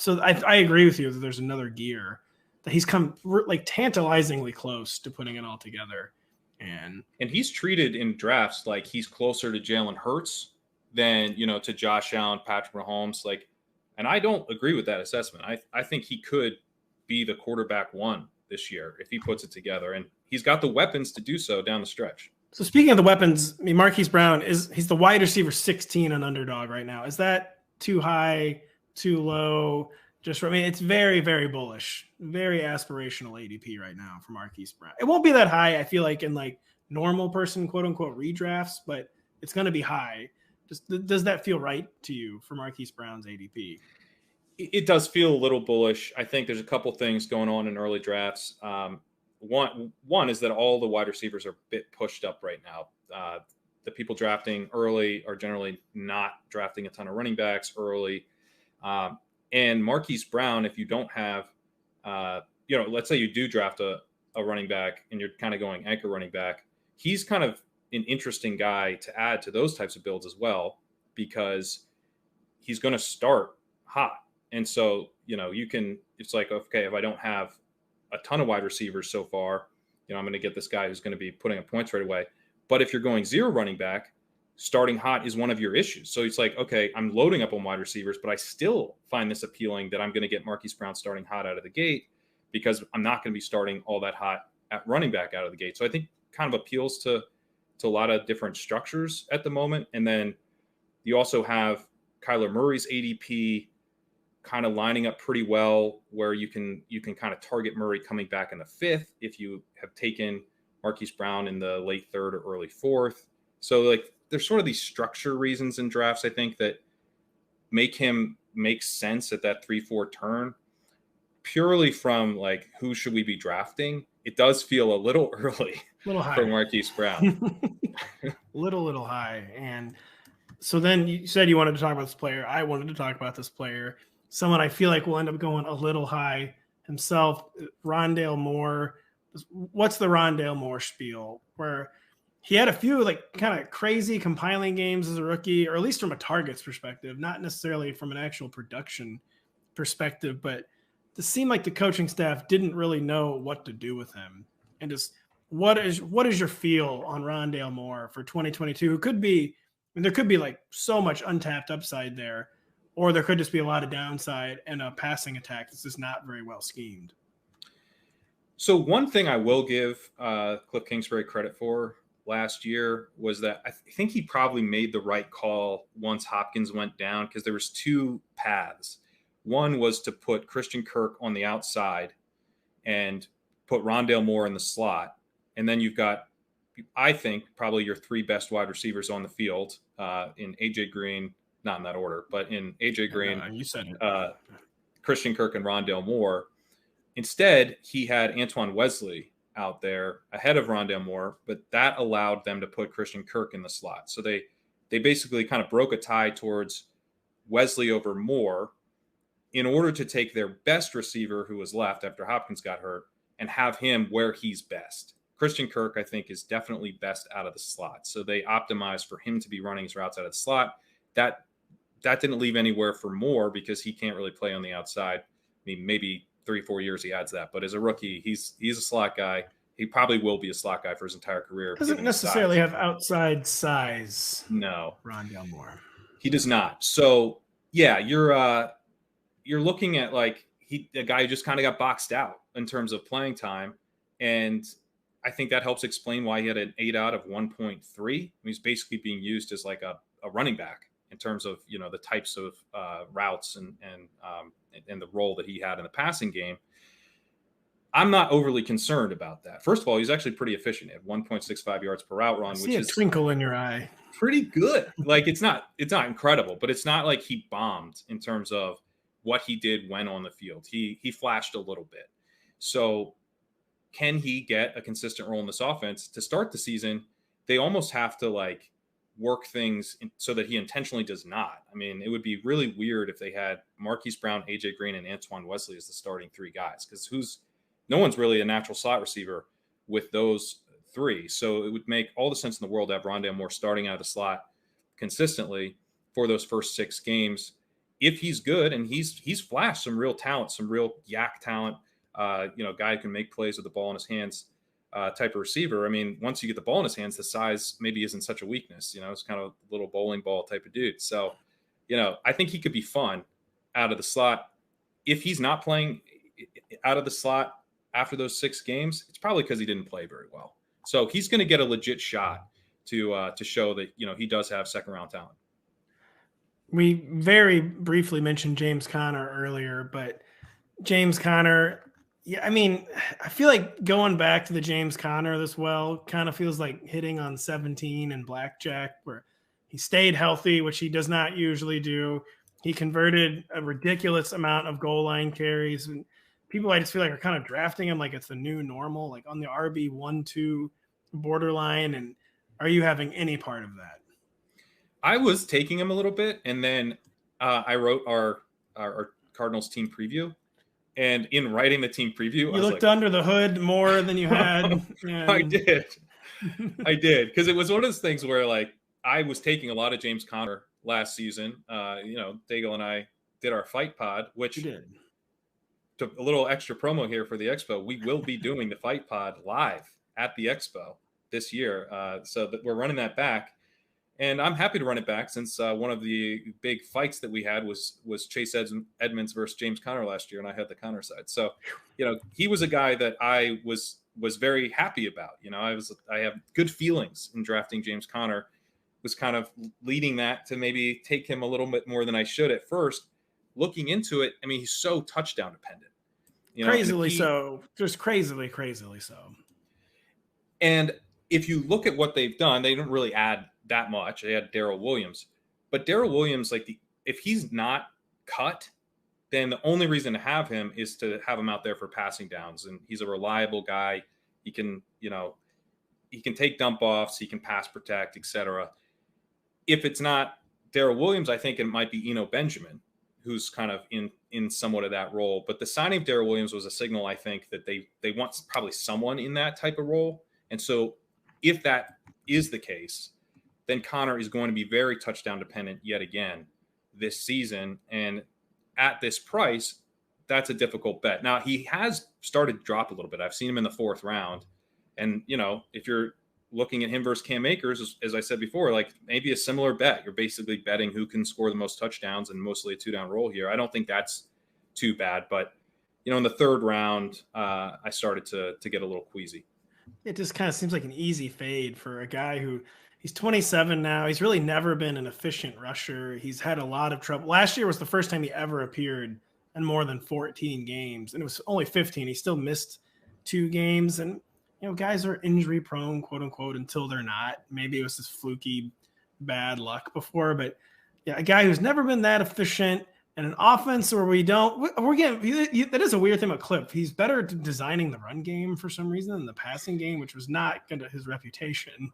Speaker 1: So I agree with you that there's another gear that he's come like tantalizingly close to putting it all together. And
Speaker 3: he's treated in drafts like he's closer to Jalen Hurts than, to Josh Allen, Patrick Mahomes. And I don't agree with that assessment. I think he could be the quarterback 1 this year if he puts it together. And he's got the weapons to do so down the stretch.
Speaker 1: So speaking of the weapons, Marquise Brown he's the wide receiver 16 on Underdog right now. Is that too high, too low? It's very, very bullish, very aspirational ADP right now for Marquise Brown. It won't be that high, I feel like, in like normal person, quote unquote, redrafts, but it's going to be high. Does that feel right to you for Marquise Brown's ADP?
Speaker 3: It does feel a little bullish. I think there's a couple things going on in early drafts. One is that all the wide receivers are a bit pushed up right now. The people drafting early are generally not drafting a ton of running backs early. And Marquise Brown, if you don't have, let's say you do draft a running back and you're kind of going anchor running back, he's kind of an interesting guy to add to those types of builds as well, because he's going to start hot. And so, it's like, okay, if I don't have a ton of wide receivers so far, I'm going to get this guy who's going to be putting up points right away. But if you're going 0 running back, starting hot is one of your issues. So it's like, okay, I'm loading up on wide receivers, but I still find this appealing that I'm going to get Marquise Brown starting hot out of the gate, because I'm not going to be starting all that hot at running back out of the gate. So I think kind of appeals to a lot of different structures at the moment. And then you also have Kyler Murray's ADP kind of lining up pretty well, where you can kind of target Murray coming back in the 5th if you have taken Marquise Brown in the late 3rd or early 4th. So like there's sort of these structure reasons in drafts, I think, that make him make sense at that 3-4 turn. Purely from like, who should we be drafting? It does feel a little early for Marquise Brown.
Speaker 1: little high. And so then you said you wanted to talk about this player. I wanted to talk about this player. Someone I feel like will end up going a little high himself, Rondale Moore. What's the Rondale Moore spiel? Where he had a few like kind of crazy compiling games as a rookie, or at least from a targets perspective, not necessarily from an actual production perspective, but it seemed like the coaching staff didn't really know what to do with him. And just what is your feel on Rondale Moore for 2022? Who could be, there could be like so much untapped upside there, or there could just be a lot of downside and a passing attack that's just not very well schemed.
Speaker 3: So one thing I will give Cliff Kingsbury credit for last year was that I think he probably made the right call once Hopkins went down, because there was 2 paths. One was to put Christian Kirk on the outside and put Rondale Moore in the slot. And then you've got, I think, probably your 3 best wide receivers on the field in AJ Green, not in that order, but in AJ Green,
Speaker 1: you said
Speaker 3: Christian Kirk, and Rondale Moore. Instead, he had Antoine Wesley out there ahead of Rondale Moore, but that allowed them to put Christian Kirk in the slot. So they basically kind of broke a tie towards Wesley over Moore in order to take their best receiver who was left after Hopkins got hurt and have him where he's best. Christian Kirk, I think, is definitely best out of the slot. So they optimized for him to be running his routes out of the slot. That didn't leave anywhere for Moore, because he can't really play on the outside. I mean, maybe 3-4 years he adds that, but as a rookie, he's a slot guy. He probably will be a slot guy for his entire career.
Speaker 1: Doesn't necessarily have outside size.
Speaker 3: No,
Speaker 1: Rondale Moore,
Speaker 3: he does not. So yeah, you're looking at like a guy who just kind of got boxed out in terms of playing time, and I think that helps explain why he had an 8 out of 1.3. He's basically being used as like a running back in terms of, the types of routes and the role that he had in the passing game. I'm not overly concerned about that. First of all, he's actually pretty efficient at 1.65 yards per route run, which is
Speaker 1: a twinkle in your eye.
Speaker 3: Pretty good. Like it's not incredible, but it's not like he bombed in terms of what he did when on the field. He flashed a little bit. So can he get a consistent role in this offense? To start the season, they almost have to like work things so that he intentionally does not. I mean, it would be really weird if they had Marquise Brown, AJ Green, and Antoine Wesley as the starting three guys, because no one's really a natural slot receiver with those three. So it would make all the sense in the world to have Rondale Moore starting out of the slot consistently for those first 6 games. If he's good, and he's flashed some real talent, some real yak talent, guy who can make plays with the ball in his hands, type of receiver. I mean, once you get the ball in his hands, the size maybe isn't such a weakness. It's kind of a little bowling ball type of dude. So, I think he could be fun out of the slot. If he's not playing out of the slot after those 6 games, it's probably because he didn't play very well. So he's going to get a legit shot to show that, he does have second round talent.
Speaker 1: We very briefly mentioned James Conner earlier, but James Conner, yeah, I mean, I feel like going back to the James Conner this kind of feels like hitting on 17 and blackjack, where he stayed healthy, which he does not usually do. He converted a ridiculous amount of goal line carries, and people, I just feel like, are kind of drafting him like it's the new normal, like on the RB 1-2 borderline. And are you having any part of that?
Speaker 3: I was taking him a little bit, and then I wrote our Cardinals team preview. And in writing the team preview,
Speaker 1: you looked under the hood more than you had. And...
Speaker 3: I did, because it was one of those things where, like, I was taking a lot of James Conner last season. Daigle and I did our fight pod, which
Speaker 1: did.
Speaker 3: To a little extra promo here for the Expo. We will be doing the fight pod live at the Expo this year, so that we're running that back. And I'm happy to run it back, since one of the big fights that we had was Chase Edmonds versus James Conner last year, and I had the Conner side. So, he was a guy that I was very happy about. I have good feelings in drafting James Conner. Was kind of leading that to maybe take him a little bit more than I should at first. Looking into it, I mean, he's so touchdown dependent.
Speaker 1: Crazily so. Just crazily so.
Speaker 3: And if you look at what they've done, they didn't really add that much. They had Darrell Williams, but Darrell Williams, if he's not cut, then the only reason to have him is to have him out there for passing downs. And he's a reliable guy. He can take dump offs. He can pass protect, etc. If it's not Darrell Williams, I think it might be Eno Benjamin, who's kind of in somewhat of that role. But the signing of Darrell Williams was a signal, I think, that they want probably someone in that type of role. And so if that is the case, then Conner is going to be very touchdown dependent yet again this season. And at this price, that's a difficult bet. Now, he has started to drop a little bit. I've seen him in the 4th round. And, if you're looking at him versus Cam Akers, as I said before, like maybe a similar bet. You're basically betting who can score the most touchdowns and mostly a 2-down role here. I don't think that's too bad. But, in the 3rd round, I started to get a little queasy.
Speaker 1: It just kind of seems like an easy fade for a guy who – he's 27 now. He's really never been an efficient rusher. He's had a lot of trouble. Last year was the first time he ever appeared in more than 14 games, and it was only 15. He still missed 2 games, and guys are injury prone, quote unquote, until they're not. Maybe it was just fluky bad luck before, but yeah, a guy who's never been that efficient. And an offense where we're getting, that is a weird thing about Cliff. He's better at designing the run game for some reason than the passing game, which was not his reputation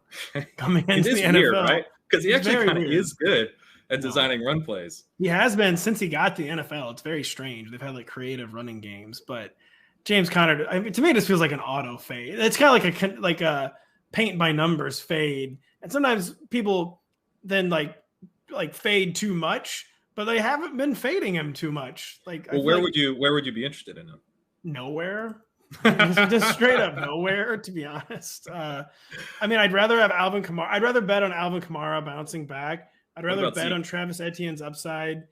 Speaker 1: coming into the NFL.
Speaker 3: Weird, right? Because he actually kind of is good at designing run plays.
Speaker 1: He has been since he got to the NFL. It's very strange. They've had creative running games, but James Conner, to me, it just feels like an auto fade. It's kind of like a paint by numbers fade. And sometimes people then fade too much. But they haven't been fading him too much.
Speaker 3: Where would you be interested in him?
Speaker 1: Nowhere. just straight up nowhere, to be honest. I'd rather have Alvin Kamara. I'd rather bet on Alvin Kamara bouncing back. I'd rather bet on Travis Etienne's upside.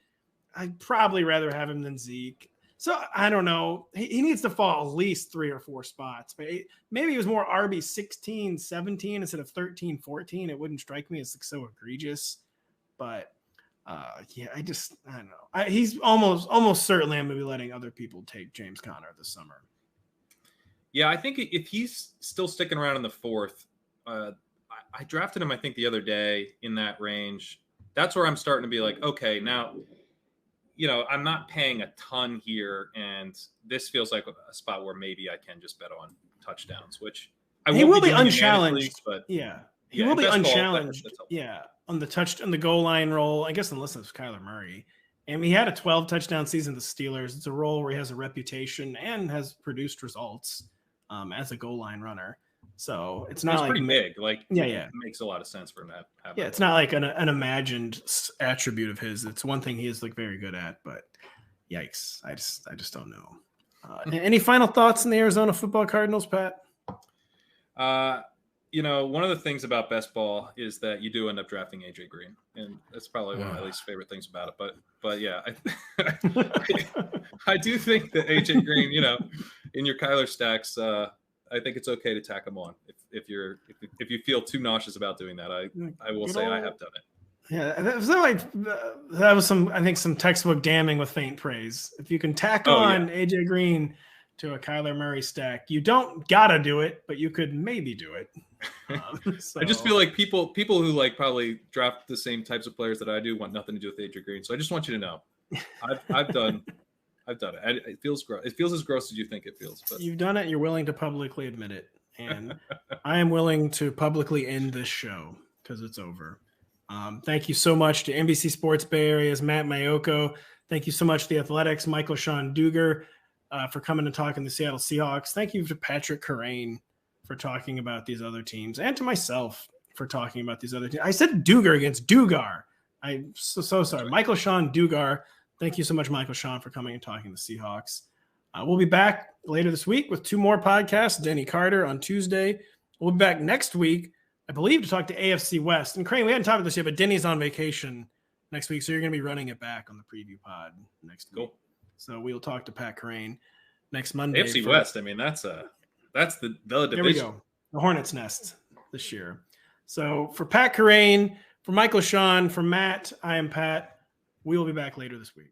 Speaker 1: I'd probably rather have him than Zeke. So I don't know. He needs to fall at least 3 or 4 spots. But maybe it was more RB 16, 17 instead of 13, 14. It wouldn't strike me as so egregious. But I don't know. He's almost certainly I'm going to be letting other people take James Conner this summer.
Speaker 3: Yeah, I think if he's still sticking around in the 4th, I drafted him, I think, the other day in that range. That's where I'm starting to be like, okay, now, I'm not paying a ton here, and this feels like a spot where maybe I can just bet on touchdowns, which
Speaker 1: he will be
Speaker 3: doing in
Speaker 1: unchallenged.
Speaker 3: leagues, but
Speaker 1: he will be
Speaker 3: unchallenged.
Speaker 1: On the goal line roll. I guess unless it's Kyler Murray. And he had a 12 touchdown season with the Steelers. It's a role where he has a reputation and has produced results as a goal line runner. So it's not
Speaker 3: pretty big. Like,
Speaker 1: it
Speaker 3: makes a lot of sense for him to have
Speaker 1: it's not like an imagined attribute of his. It's one thing he is like very good at, but yikes. I just don't know. Any final thoughts on the Arizona football Cardinals, Pat?
Speaker 3: One of the things about best ball is that you do end up drafting AJ Green, and that's probably one of my least favorite things about it. But yeah, I do think that AJ Green, in your Kyler stacks, I think it's okay to tack him on if you feel too nauseous about doing that. I will say I have done it.
Speaker 1: Yeah, that was some textbook damning with faint praise. If you can tack on AJ Green to a Kyler Murray stack, you don't gotta do it, but you could maybe do it.
Speaker 3: I just feel like people who like probably draft the same types of players that I do want nothing to do with AJ Green. So I just want you to know, I've done it. It feels gross. It feels as gross as you think it feels. But
Speaker 1: you've done it. You're willing to publicly admit it, and I am willing to publicly end this show because it's over. Thank you so much to NBC Sports Bay Area's Matt Maiocco. Thank you so much to the Athletics' Michael-Shawn Dugar for coming and talking to the Seattle Seahawks. Thank you to Pat Kerrane for talking about these other teams, and to myself for talking about these other teams. I said Dugar against Dugar. I'm so sorry. Michael-Shawn Dugar. Thank you so much, Michael-Shawn, for coming and talking to the Seahawks. We'll be back later this week with 2 more podcasts. Denny Carter on Tuesday. We'll be back next week, I believe, to talk to AFC West. And Crane, we hadn't talked about this yet, but Denny's on vacation next week, so you're going to be running it back on the preview pod next week.
Speaker 3: Cool.
Speaker 1: So we'll talk to Pat Kerrane next Monday.
Speaker 3: AFC West, I mean, that's the division.
Speaker 1: There we go. The Hornets' nest this year. So for Pat Kerrane, for Michael-Shawn, for Matt, I am Pat. We will be back later this week.